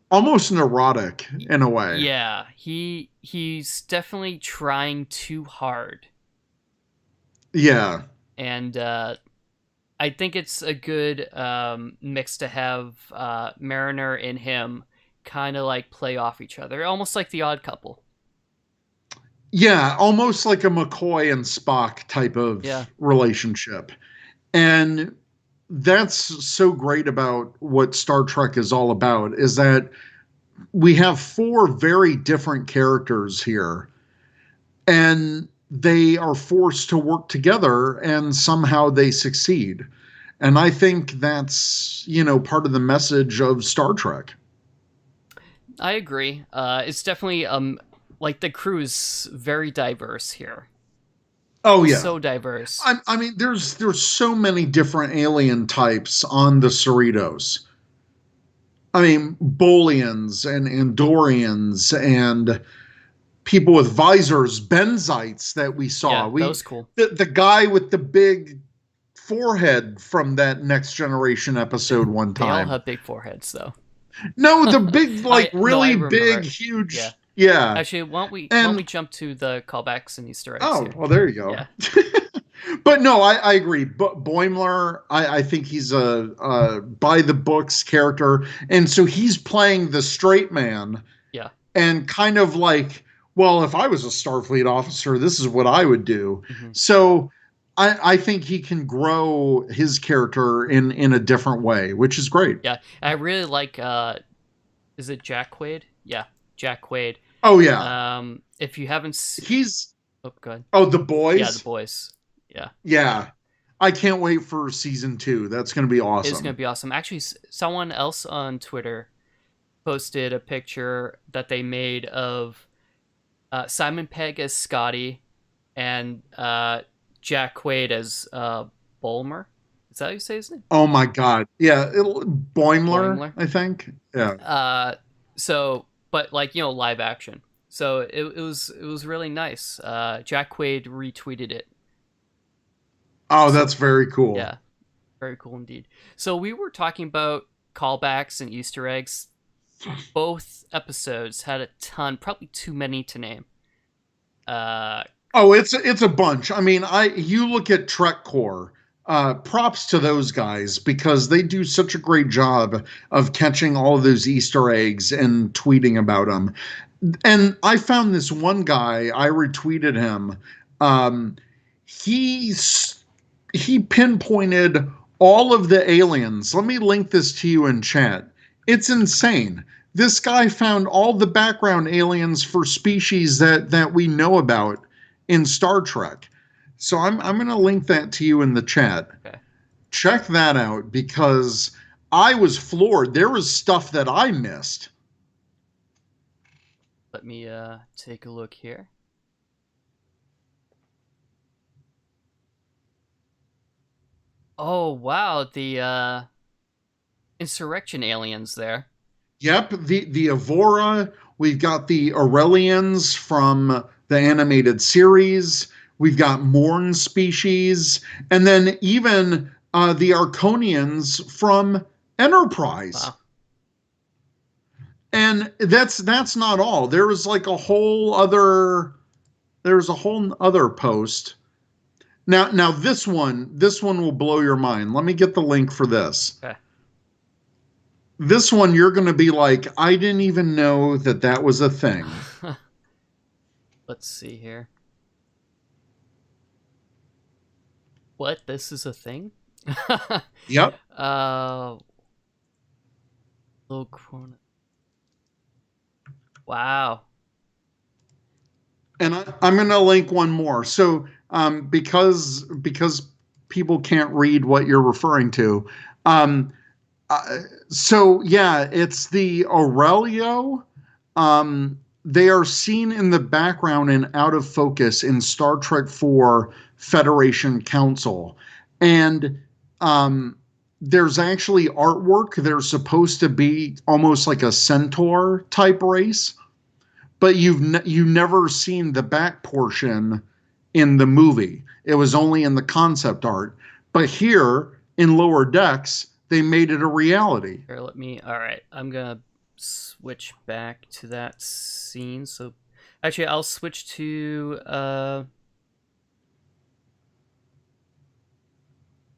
almost neurotic in a way. Yeah, he's definitely trying too hard. Yeah. And I think it's a good mix to have Mariner and him kind of like play off each other, almost like the Odd Couple. Yeah, almost like a McCoy and Spock type of relationship. And that's so great about what Star Trek is all about, is that we have four very different characters here, and they are forced to work together, and somehow they succeed. And I think that's, part of the message of Star Trek. I agree. It's definitely like the crew is very diverse here. Oh yeah, so diverse. I mean, there's so many different alien types on the Cerritos. I mean, Bolians and Andorians and people with visors, Benzites that we saw. Yeah, that was cool. The guy with the big forehead from that Next Generation episode one time. They all have big foreheads, though. No, the big, really big, huge. Yeah. Actually, why don't we jump to the callbacks and Easter eggs? Oh, here? Well, there you go. Yeah. But no, I agree. But Boimler, I think he's a by the books character, and so he's playing the straight man. Yeah. And kind of like, well, if I was a Starfleet officer, this is what I would do. So I think he can grow his character in a different way, which is great. Yeah, I really like. Is it Jack Quaid? Yeah, Jack Quaid. Oh yeah. If you haven't, he's. Oh, good. Oh, The Boys. Yeah, The Boys. Yeah. Yeah. I can't wait for season 2. That's going to be awesome. It's going to be awesome. Actually, someone else on Twitter posted a picture that they made of Simon Pegg as Scotty and Jack Quaid as Bulmer. Is that how you say his name? Oh my god. Yeah, Boimler, I think. Yeah. But like, live action. So it was really nice. Jack Quaid retweeted it. Oh, that's very cool. Yeah, very cool indeed. So we were talking about callbacks and Easter eggs. Both episodes had a ton, probably too many to name. Oh, it's a bunch. I mean, you look at Trek Core. Props to those guys because they do such a great job of catching all of those Easter eggs and tweeting about them. And I found this one guy. I retweeted him. Um, he's he pinpointed all of the aliens. Let me link this to you in chat. It's insane. This guy found all the background aliens for species that we know about in Star Trek. So I'm going to link that to you in the chat. Okay. Check that out because I was floored. There was stuff that I missed. Let me take a look here. Oh wow, the insurrection aliens there. Yep, the Evora. We've got the Aurelians from the animated series. We've got Morn species, and then even the Arconians from Enterprise. Wow. And that's not all. There was like a whole other. There's a whole other post. Now this one will blow your mind. Let me get the link for this. Okay. This one you're going to be like, I didn't even know that was a thing. Let's see here. What? This is a thing? Yep. Little Corona. Wow. And I'm going to link one more. So because people can't read what you're referring to, so yeah, it's the Aurelio. They are seen in the background and out of focus in Star Trek IV Federation Council. And there's actually artwork. They're supposed to be almost like a centaur type race, but you've never seen the back portion in the movie. It was only in the concept art. But here in Lower Decks, they made it a reality. Here, all right, I'm gonna switch back to that scene. So actually I'll switch to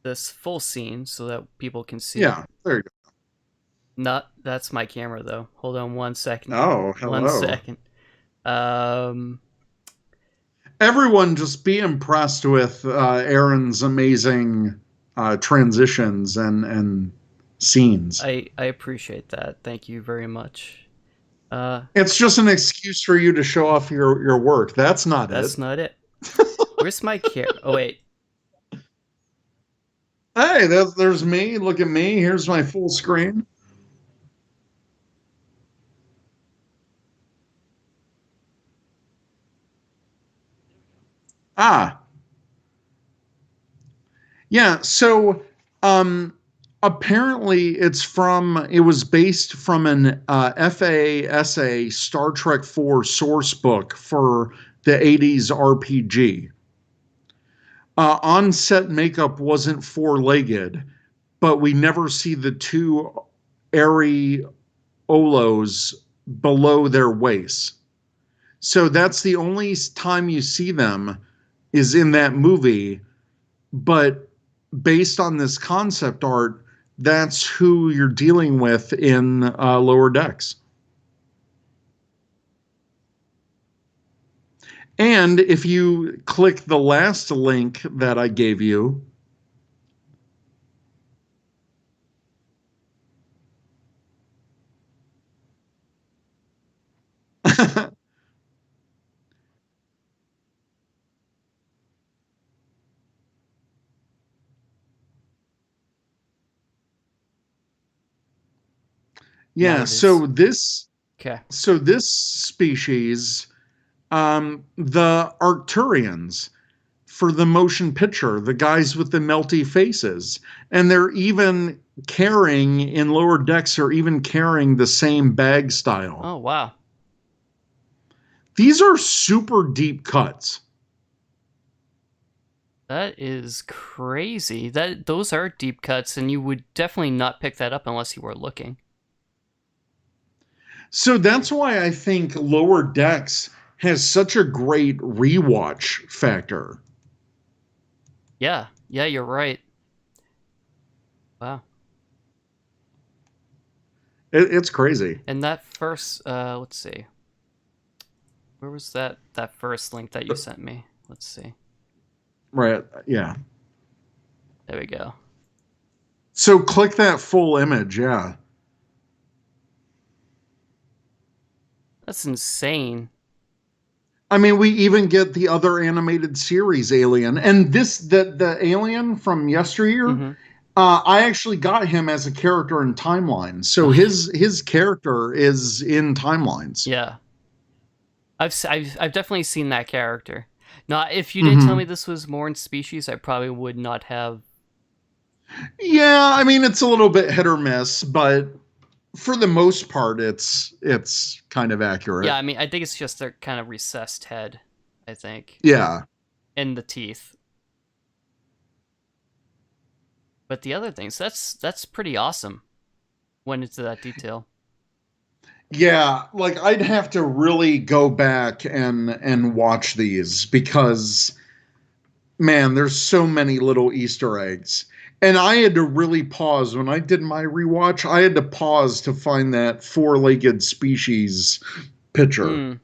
this full scene so that people can see. Yeah, there you go. That's my camera though. Hold on 1 second. Oh, hello. 1 second. Everyone just be impressed with Aaron's amazing transitions and scenes. I appreciate that. Thank you very much. It's just an excuse for you to show off your work. That's not it. Where's my camera? Oh, wait. Hey, there's me. Look at me. Here's my full screen. Yeah, so apparently it was based from an FASA Star Trek IV source book for the 80s RPG. On-set makeup wasn't four-legged, but we never see the two areolos below their waists. So that's the only time you see them is in that movie, but based on this concept art, that's who you're dealing with in Lower Decks. And if you click the last link that I gave you, yeah, so this species, the Arcturians for the motion picture, the guys with the melty faces, and they're even in Lower Decks are even carrying the same bag style. Oh, wow. These are super deep cuts. That is crazy. Those are deep cuts, and you would definitely not pick that up unless you were looking. So that's why I think Lower Decks has such a great rewatch factor. Yeah, you're right. Wow. It's crazy. And that first, let's see. Where was that first link that you sent me? Let's see. Right, yeah. There we go. So click that full image, yeah. That's insane. I mean, we even get the other animated series alien, and the alien from yesteryear. Mm-hmm. I actually got him as a character in Timelines, so his character is in Timelines. Yeah, I've definitely seen that character. Now, if you didn't tell me this was more in Species, I probably would not have. Yeah, I mean, it's a little bit hit or miss, but for the most part, it's kind of accurate. Yeah, I mean, I think it's just their kind of recessed head, I think. Yeah. And the teeth. But the other things, that's pretty awesome. Went into that detail. Yeah, like I'd have to really go back and watch these because man, there's so many little Easter eggs. And I had to really pause when I did my rewatch. I had to pause to find that four-legged species picture.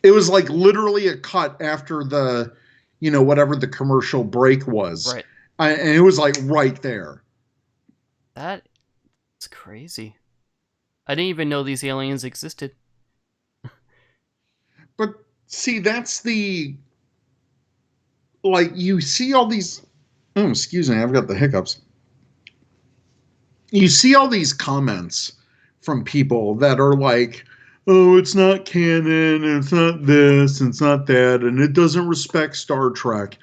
It was like literally a cut after the, whatever the commercial break was. Right. And it was like right there. That's crazy. I didn't even know these aliens existed. But see, that's like you see all these. Oh, excuse me, I've got the hiccups. You see all these comments from people that are like, oh, it's not canon, and it's not this, and it's not that, and it doesn't respect Star Trek.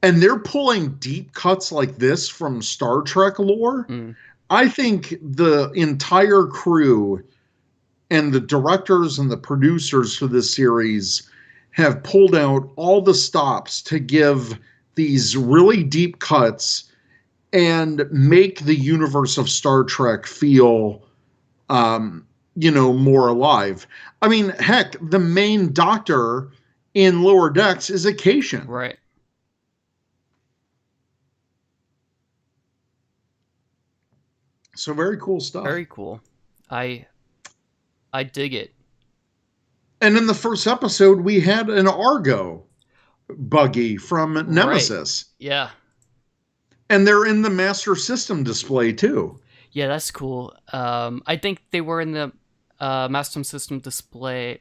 And they're pulling deep cuts like this from Star Trek lore. I think the entire crew and the directors and the producers for this series have pulled out all the stops to give these really deep cuts and make the universe of Star Trek feel, more alive. I mean, heck, the main doctor in Lower Decks is a Cation. Right. So very cool stuff. Very cool. I dig it. And in the first episode, we had an Argo buggy from Nemesis. Right. Yeah. And they're in the Master System display, too. Yeah, that's cool. I think they were in the Master System display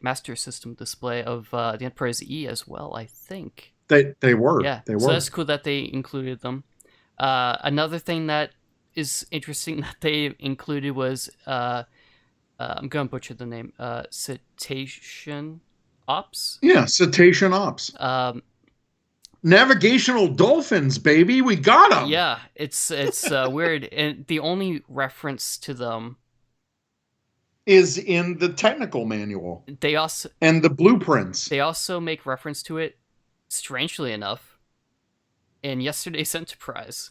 of the Enterprise E as well, I think. They were. Yeah. They were. So that's cool that they included them. Another thing that is interesting that they included was I'm going to butcher the name. Cetacean Ops? Yeah, Cetacean Ops. Navigational dolphins, baby. We got them. Yeah, it's weird. And the only reference to them is in the technical manual. And the blueprints. They also make reference to it, strangely enough, in yesterday's Enterprise,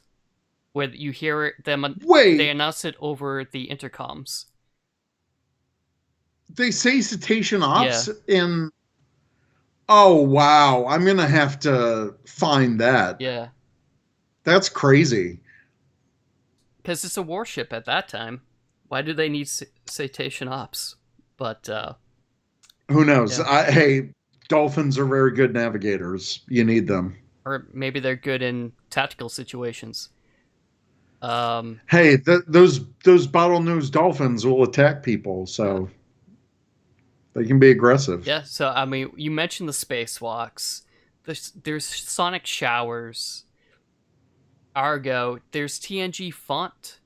where you hear them. They announce it over the intercoms. They say Cetacean Ops in. Oh, wow. I'm going to have to find that. Yeah. That's crazy. Because it's a warship at that time. Why do they need Cetacean Ops? But, who knows? Yeah. Hey, dolphins are very good navigators. You need them. Or maybe they're good in tactical situations. Hey, those bottlenose dolphins will attack people, so... They can be aggressive. Yeah, so, I mean, you mentioned the spacewalks. There's sonic showers. Argo. There's TNG font.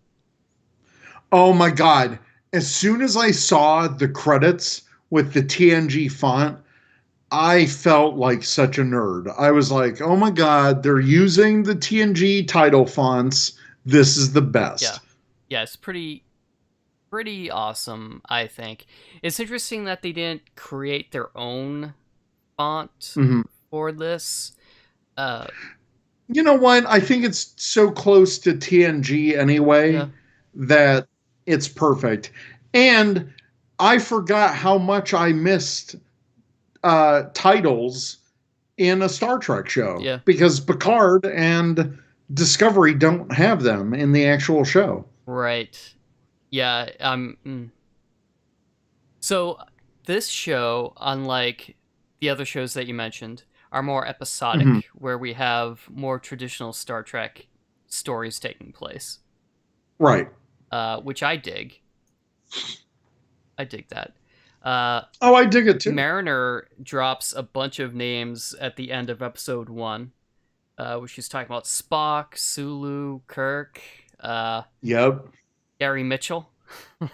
Oh, my God. As soon as I saw the credits with the TNG font, I felt like such a nerd. I was like, oh, my God, they're using the TNG title fonts. This is the best. Yeah, yeah, it's pretty awesome, I think. It's interesting that they didn't create their own font for this. You know what? I think it's so close to TNG anyway that it's perfect. And I forgot how much I missed titles in a Star Trek show. Yeah. Because Picard and Discovery don't have them in the actual show. Right. Yeah. So this show, unlike the other shows that you mentioned, are more episodic, Mm-hmm. where we have more traditional Star Trek stories taking place. Right. Which I dig. I dig that. Oh, I dig it too. Mariner drops a bunch of names at the end of episode 1, where she's talking about Spock, Sulu, Kirk, Yep. Gary Mitchell. And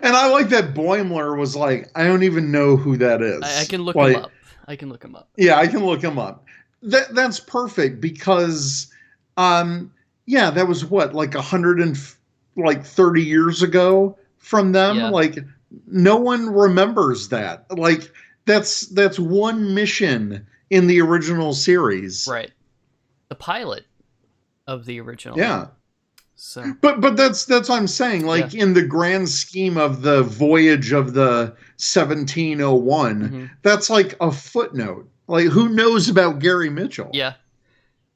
I like that Boimler was like, I don't even know who that is. I can look like, him up. I can look him up. Yeah, I can look him up. That's perfect because, yeah, that was what, like 130 years ago from them. Yeah. Like, no one remembers that. Like, that's one mission in the original series. Right. The pilot of the original. Yeah. So. But that's what I'm saying. Like, in the grand scheme of the voyage of the 1701, that's like a footnote. Like, who knows about Gary Mitchell? Yeah,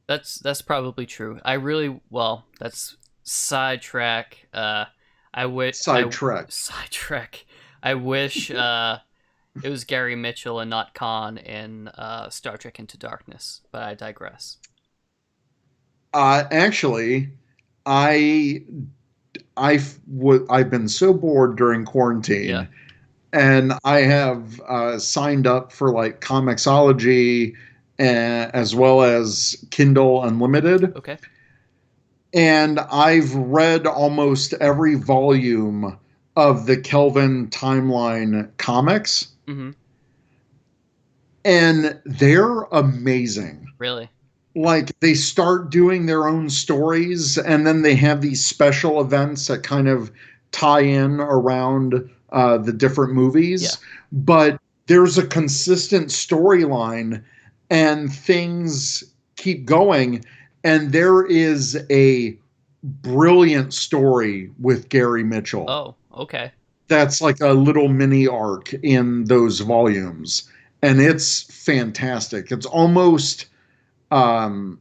that's probably true. That's sidetrack. Sidetrack. I wish it was Gary Mitchell and not Khan in Star Trek Into Darkness, but I digress. Actually, I've been so bored during quarantine, and I have signed up for like Comixology, as well as Kindle Unlimited. Okay. And I've read almost every volume of the Kelvin Timeline comics. Mm-hmm. And they're amazing. Really? Like, they start doing their own stories, and then they have these special events that kind of tie in around the different movies. Yeah. But there's a consistent storyline, and things keep going. And there is a brilliant story with Gary Mitchell. Oh, okay. That's like a little mini arc in those volumes. And it's fantastic. It's almost... or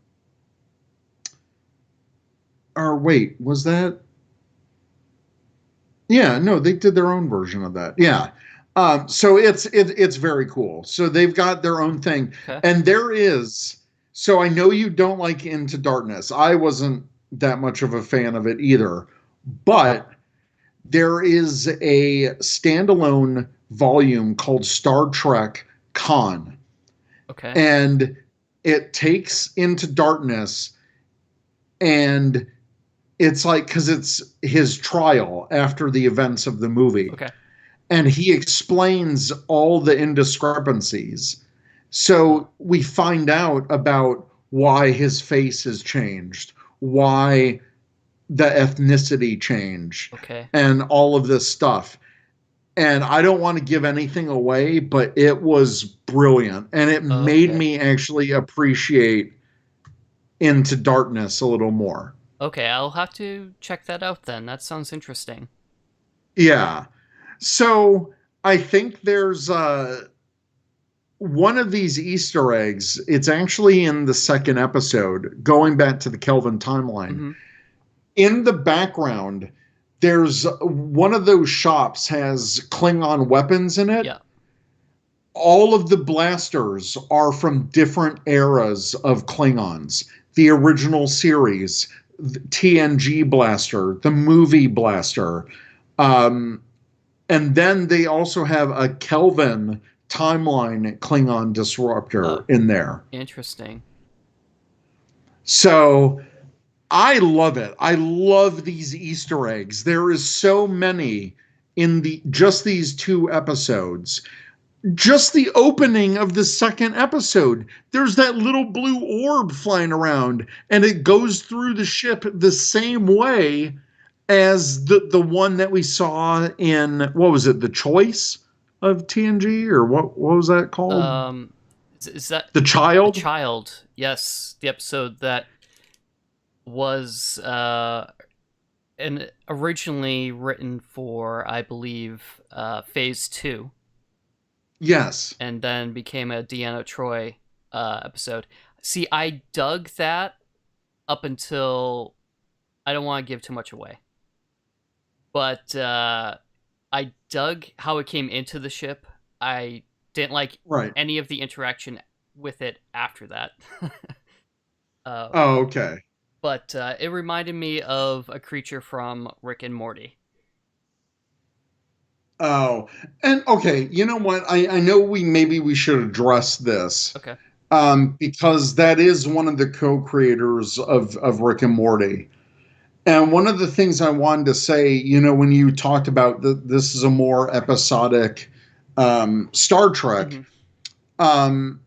wait, was that? Yeah, no, they did their own version of that. Yeah. So it's very cool. So they've got their own thing. Okay. And there is... So I know you don't like Into Darkness. I wasn't that much of a fan of it either. But there is a standalone volume called Star Trek Khan. Okay. And it takes Into Darkness, and it's like, because it's his trial after the events of the movie. Okay. And he explains all the indiscrepancies. So we find out about why his face has changed, why the ethnicity changed, and all of this stuff. And I don't want to give anything away, but it was brilliant. And it made me actually appreciate Into Darkness a little more. Okay, I'll have to check that out then. That sounds interesting. Yeah. So I think there's one of these Easter eggs. It's actually in the second episode, going back to the Kelvin timeline. Mm-hmm. In the background, there's one of those shops has Klingon weapons in it. Yeah. All of the blasters are from different eras of Klingons. The original series, the TNG blaster, the movie blaster. And then they also have a Kelvin timeline Klingon disruptor in there. Interesting. So I love it. I love these Easter eggs. There is so many in just these 2 episodes. Just the opening of the second episode, there's that little blue orb flying around, and it goes through the ship the same way as the one that we saw in, what was it, The Choice of TNG, or what was that called? Is that The Child? The Child, yes. The episode that was and originally written for, I believe, Phase 2. Yes. And then became a Deanna Troi episode. See, I dug that up until... I don't want to give too much away. But I dug how it came into the ship. I didn't like any of the interaction with it after that. Oh, okay. But it reminded me of a creature from Rick and Morty. Oh, and okay, you know what? I know we should address this. Okay. Because that is one of the co-creators of Rick and Morty. And one of the things I wanted to say, you know, when you talked about this is a more episodic Star Trek, and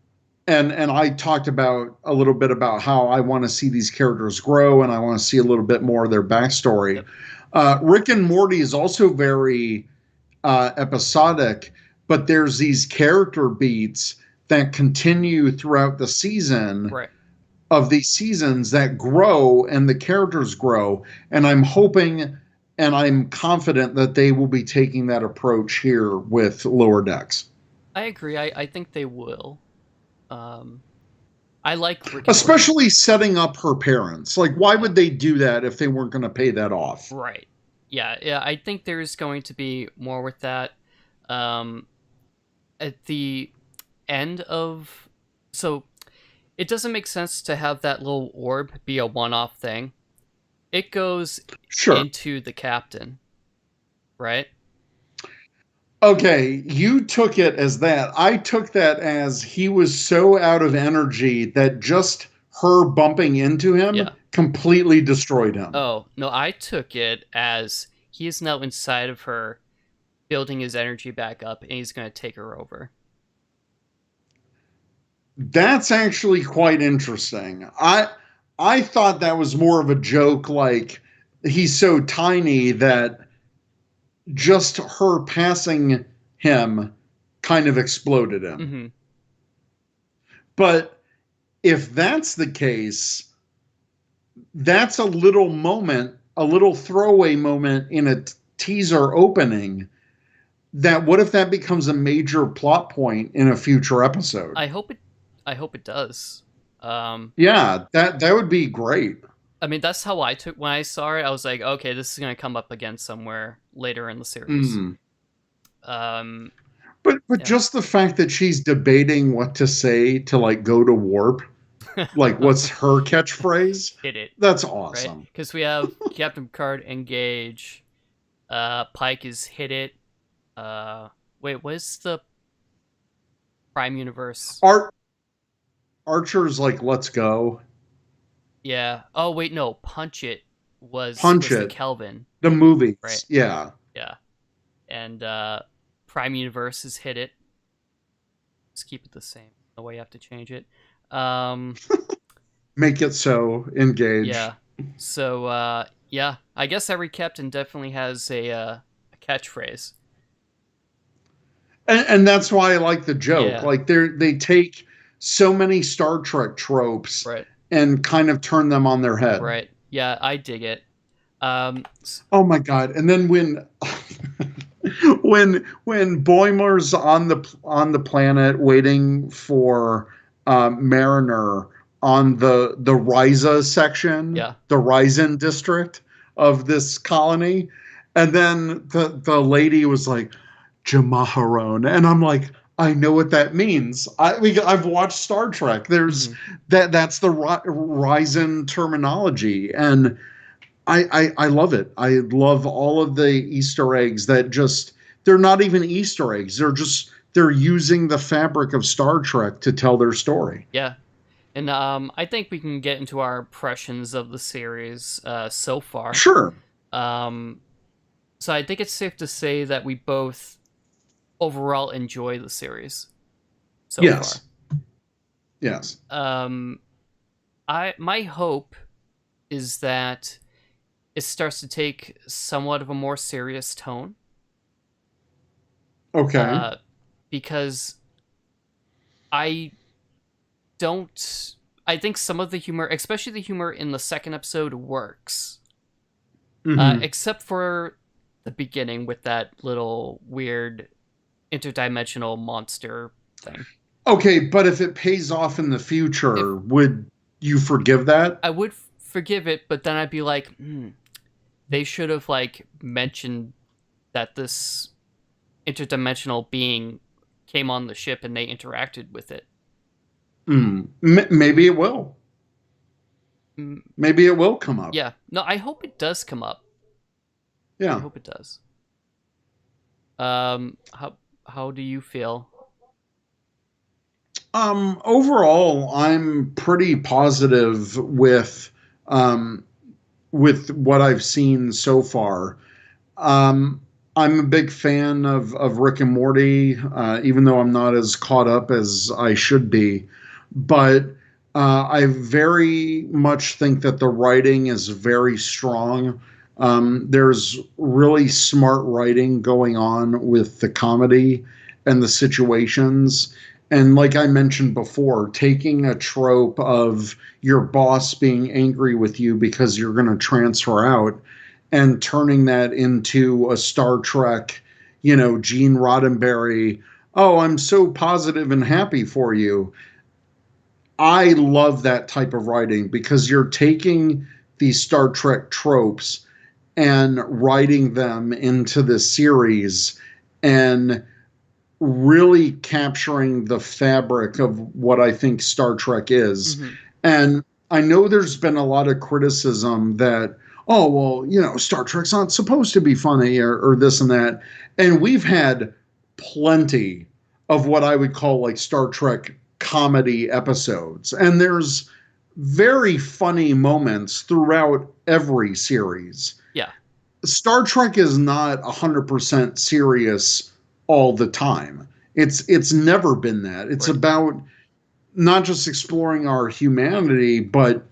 I talked about a little bit about how I want to see these characters grow and I want to see a little bit more of their backstory. Yep. Rick and Morty is also very episodic, but there's these character beats that continue throughout the season of these seasons that grow and the characters grow. And I'm hoping and I'm confident that they will be taking that approach here with Lower Decks. I agree. I think they will. I like Rick and especially Morty. Setting up her parents. Like, why would they do that if they weren't going to pay that off? Right. Yeah. I think there's going to be more with that. At the end of... So, it doesn't make sense to have that little orb be a one-off thing. It goes into the captain, right? Okay, you took it as that. I took that as he was so out of energy that just her bumping into him completely destroyed him. Oh, no, I took it as he is now inside of her, building his energy back up, and he's going to take her over. That's actually quite interesting. I thought that was more of a joke, like he's so tiny that just her passing him kind of exploded him. Mm-hmm. But if that's the case, that's a little moment, a little throwaway moment in a teaser opening. That what if that becomes a major plot point in a future episode? I hope it does. Yeah, that would be great. I mean, that's how I took when I saw it. I was like, okay, this is going to come up again somewhere later in the series. But just the fact that she's debating what to say to like go to warp, like what's her catchphrase? Hit it. That's awesome. Because we have Captain Picard engage. Pike is hit it. Wait, what's the Prime Universe? Archer's like, let's go. Yeah. Oh, wait, no. Punch It was the Kelvin. The movie. Right. Yeah. Yeah. And Prime Universe has hit it. Just keep it the same. No way you have to change it. Make it so. Engage. Yeah. So, yeah. I guess every captain definitely has a catchphrase. And that's why I like the joke. Yeah. Like they take so many Star Trek tropes and kind of turn them on their head. Right. Yeah, I dig it. Oh my God. And then when Boimler's on the planet waiting for Mariner on the Ryza section, the Ryzen district of this colony, and then the lady was like, Jamaharon, and I'm like, I know what that means. I've watched Star Trek. There's that's the Ryzen terminology, and I love it. I love all of the Easter eggs that they're not even Easter eggs. They're using the fabric of Star Trek to tell their story. Yeah. And I think we can get into our impressions of the series so far. Sure. So I think it's safe to say that we both overall enjoy the series so far. Yes. My hope is that it starts to take somewhat of a more serious tone. Okay. Because I think some of the humor, especially the humor in the second episode, works. Mm-hmm. except for the beginning with that little weird interdimensional monster thing. Okay, but if it pays off in the If future, would you forgive that? I would forgive it, but then I'd be like, they should have like mentioned that this interdimensional being came on the ship and they interacted with it. Maybe it will. Mm, Maybe it will come up. yeah, no, I hope it does come up. I Yeah. hope it does. How do you feel? Overall, I'm pretty positive with what I've seen so far. Um, I'm a big fan of Rick and Morty, even though I'm not as caught up as I should be. But I very much think that the writing is very strong. There's really smart writing going on with the comedy and the situations. And like I mentioned before, taking a trope of your boss being angry with you because you're going to transfer out and turning that into a Star Trek, Gene Roddenberry, oh, I'm so positive and happy for you. I love that type of writing because you're taking these Star Trek tropes and writing them into the series and really capturing the fabric of what I think Star Trek is. Mm-hmm. And I know there's been a lot of criticism that, oh, well, Star Trek's not supposed to be funny or this and that. And we've had plenty of what I would call like Star Trek comedy episodes. And there's very funny moments throughout every series. Yeah. Star Trek is not 100% serious all the time. It's never been that. It's Right. about not just exploring our humanity, but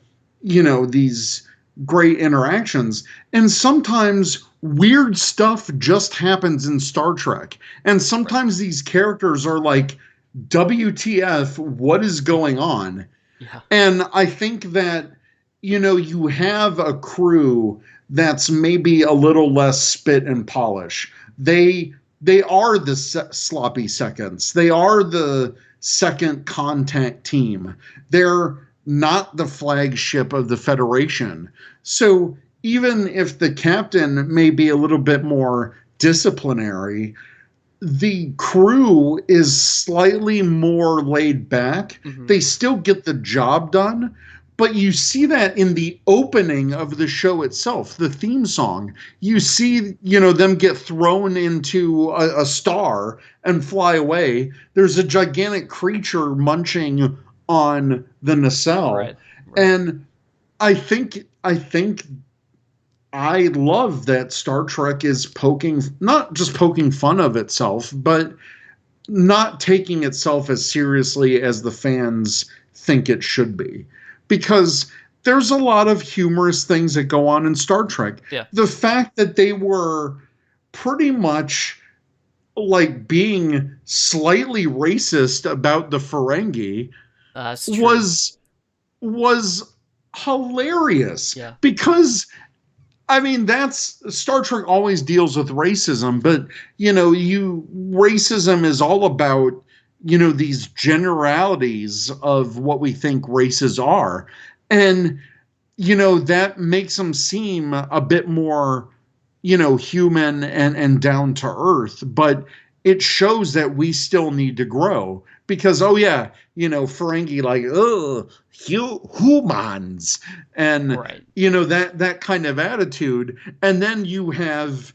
these great interactions. And sometimes weird stuff just happens in Star Trek. And sometimes these characters are like, WTF, what is going on? Yeah. And I think that, you have a crew that's maybe a little less spit and polish. They are the sloppy seconds. They are the second contact team. They're not the flagship of the Federation. So even if the captain may be a little bit more disciplinary, the crew is slightly more laid back. Mm-hmm. They still get the job done, but you see that in the opening of the show itself, the theme song. You see, them get thrown into a star and fly away. There's a gigantic creature munching on the nacelle. Right. And I think I love that Star Trek is not just poking fun of itself, but not taking itself as seriously as the fans think it should be. Because there's a lot of humorous things that go on in Star Trek. Yeah. The fact that they were pretty much like being slightly racist about the Ferengi was hilarious. Yeah. Because that's Star Trek always deals with racism, but racism is all about, these generalities of what we think races are. And, that makes them seem a bit more, human and down to earth, but it shows that we still need to grow because, oh yeah, Ferengi like, oh, humans and, right. that kind of attitude. And then you have,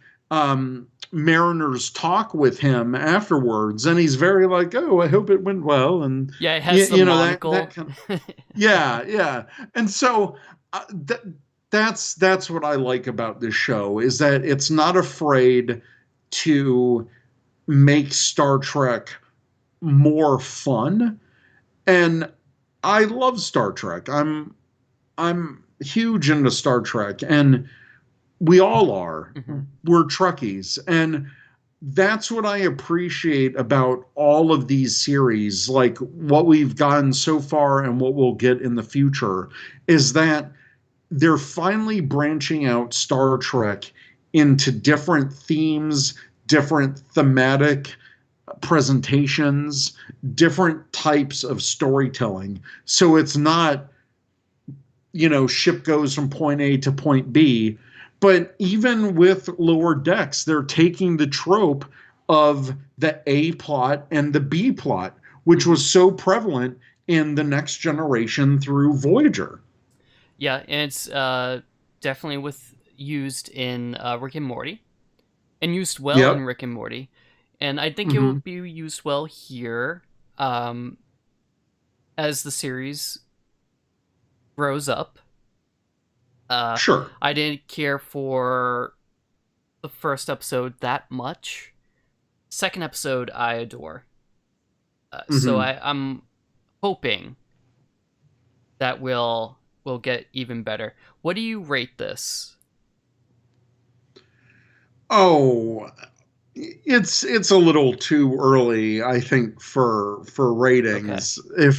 Mariner's talk with him afterwards, and he's very like, oh, I hope it went well. And yeah, it has the monocle. That kind of, yeah. And so that's what I like about this show is that it's not afraid to make Star Trek more fun. And I love Star Trek. I'm huge into Star Trek, and we all are. Mm-hmm. We're Trekkies. And that's what I appreciate about all of these series, like what we've gotten so far and what we'll get in the future, is that they're finally branching out Star Trek into different themes, different thematic presentations, different types of storytelling. So it's not, ship goes from point A to point B. But even with Lower Decks, they're taking the trope of the A plot and the B plot, which was so prevalent in The Next Generation through Voyager. Yeah, and it's definitely used in Rick and Morty, and used well in Rick and Morty. And I think it will be used well here as the series grows up. Sure. I didn't care for the first episode that much. Second episode, I adore. So I'm hoping that we'll get even better. What do you rate this? Oh, it's a little too early, I think, for ratings. Okay.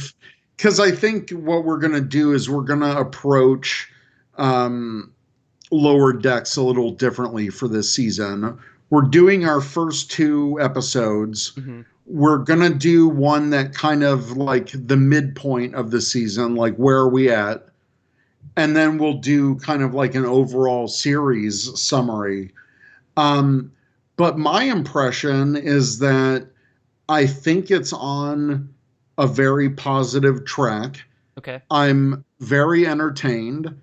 Because I think what we're gonna do is we're gonna approach Lower Decks a little differently for this season. We're doing our first 2 episodes. Mm-hmm. We're gonna do one that kind of like the midpoint of the season, like where are we at? And then we'll do kind of like an overall series summary. But my impression is that I think it's on a very positive track. Okay. I'm very entertained.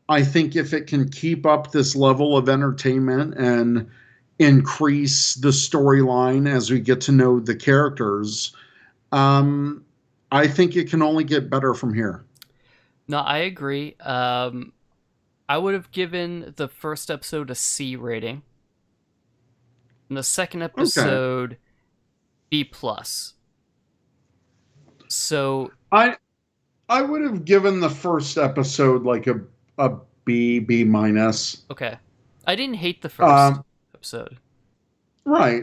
I think if it can keep up this level of entertainment and increase the storyline as we get to know the characters, I think it can only get better from here. No, I agree. I would have given the first episode a C rating. And the second episode, B plus. So I would have given the first episode like a B minus. Okay, I didn't hate the first episode. Right.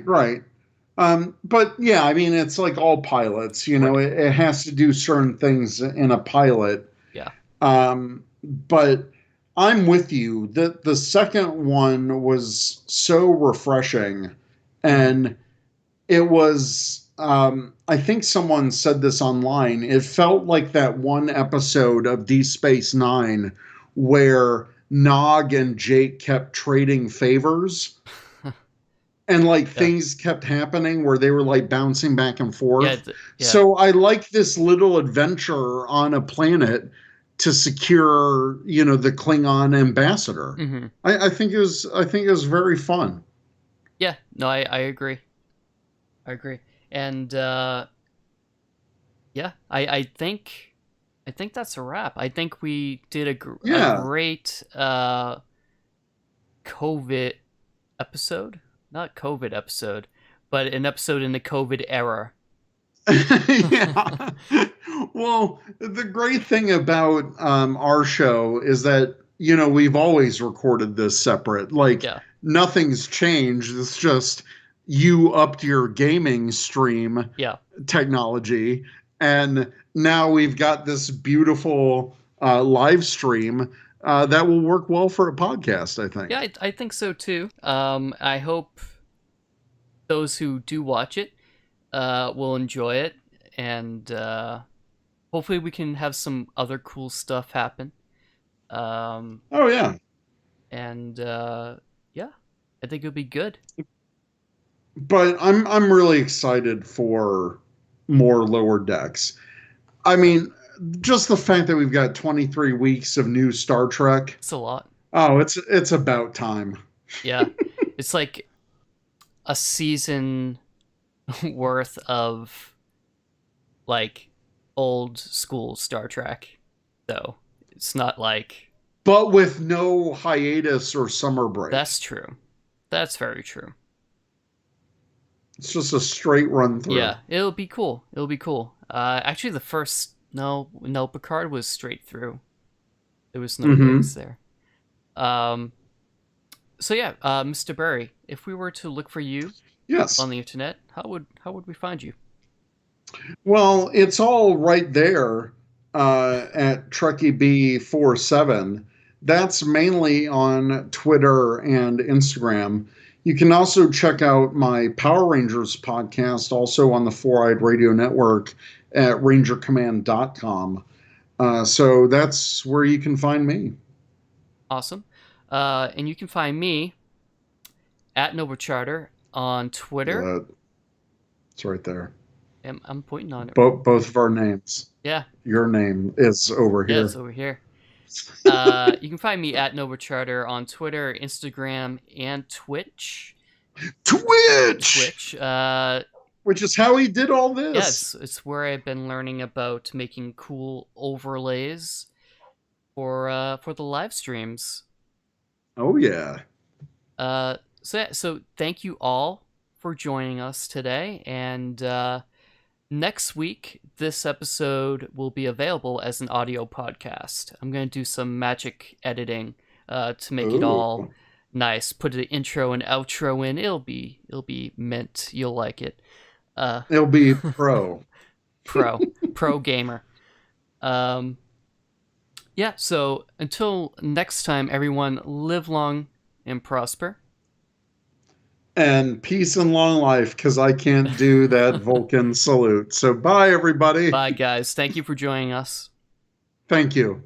But yeah, I mean, it's like all pilots. Right. It has to do certain things in a pilot. Yeah. But I'm with you. The second one was so refreshing, and it was. I think someone said this online. It felt like that one episode of Deep Space Nine where Nog and Jake kept trading favors. And like things kept happening where they were like bouncing back and forth. Yeah. So I like this little adventure on a planet to secure, the Klingon ambassador. Mm-hmm. I think it was very fun. Yeah, no, I agree. And yeah, I think that's a wrap. I think we did a great COVID episode. Not COVID episode, but an episode in the COVID era. Yeah. Well, the great thing about our show is that, we've always recorded this separate. Like, nothing's changed. It's just you upped your gaming stream technology. And now we've got this beautiful live stream that will work well for a podcast, I think. Yeah, I think so too. I hope those who do watch it will enjoy it, and hopefully we can have some other cool stuff happen. Oh yeah. And yeah, I think it'll be good. But I'm really excited for more Lower Decks. I mean, just the fact that we've got 23 weeks of new Star Trek. It's a lot. Oh, it's about time. Yeah. It's like a season worth of like old school Star Trek. So it's not like... But with no hiatus or summer break. That's true. That's very true. It's just a straight run through. Yeah, it'll be cool. Actually, the first... No, Picard was straight through. There was no breaks there. So yeah, Mr. Berry, if we were to look for you on the internet, how would we find you? Well, it's all right there at Trekkie B47. That's mainly on Twitter and Instagram. You can also check out my Power Rangers podcast, also on the Four Eyed Radio Network at rangercommand.com. So that's where you can find me. Awesome. And you can find me at Nova Charter on Twitter. It's right there. I'm pointing on it. Both of our names. Yeah. Your name is over here. Yeah, it's over here. You can find me at Nova Charter on Twitter, Instagram, and Twitch. Twitch! Which is how he did all this. Yes, it's where I've been learning about making cool overlays for the live streams. Oh, yeah. So thank you all for joining us today, and next week, this episode will be available as an audio podcast. I'm going to do some magic editing to make it all nice. Put the intro and outro in. It'll be mint. You'll like it. It'll be pro gamer. Yeah. So until next time, everyone, live long and prosper. And peace and long life, because I can't do that Vulcan salute. So bye, everybody. Bye, guys. Thank you for joining us. Thank you.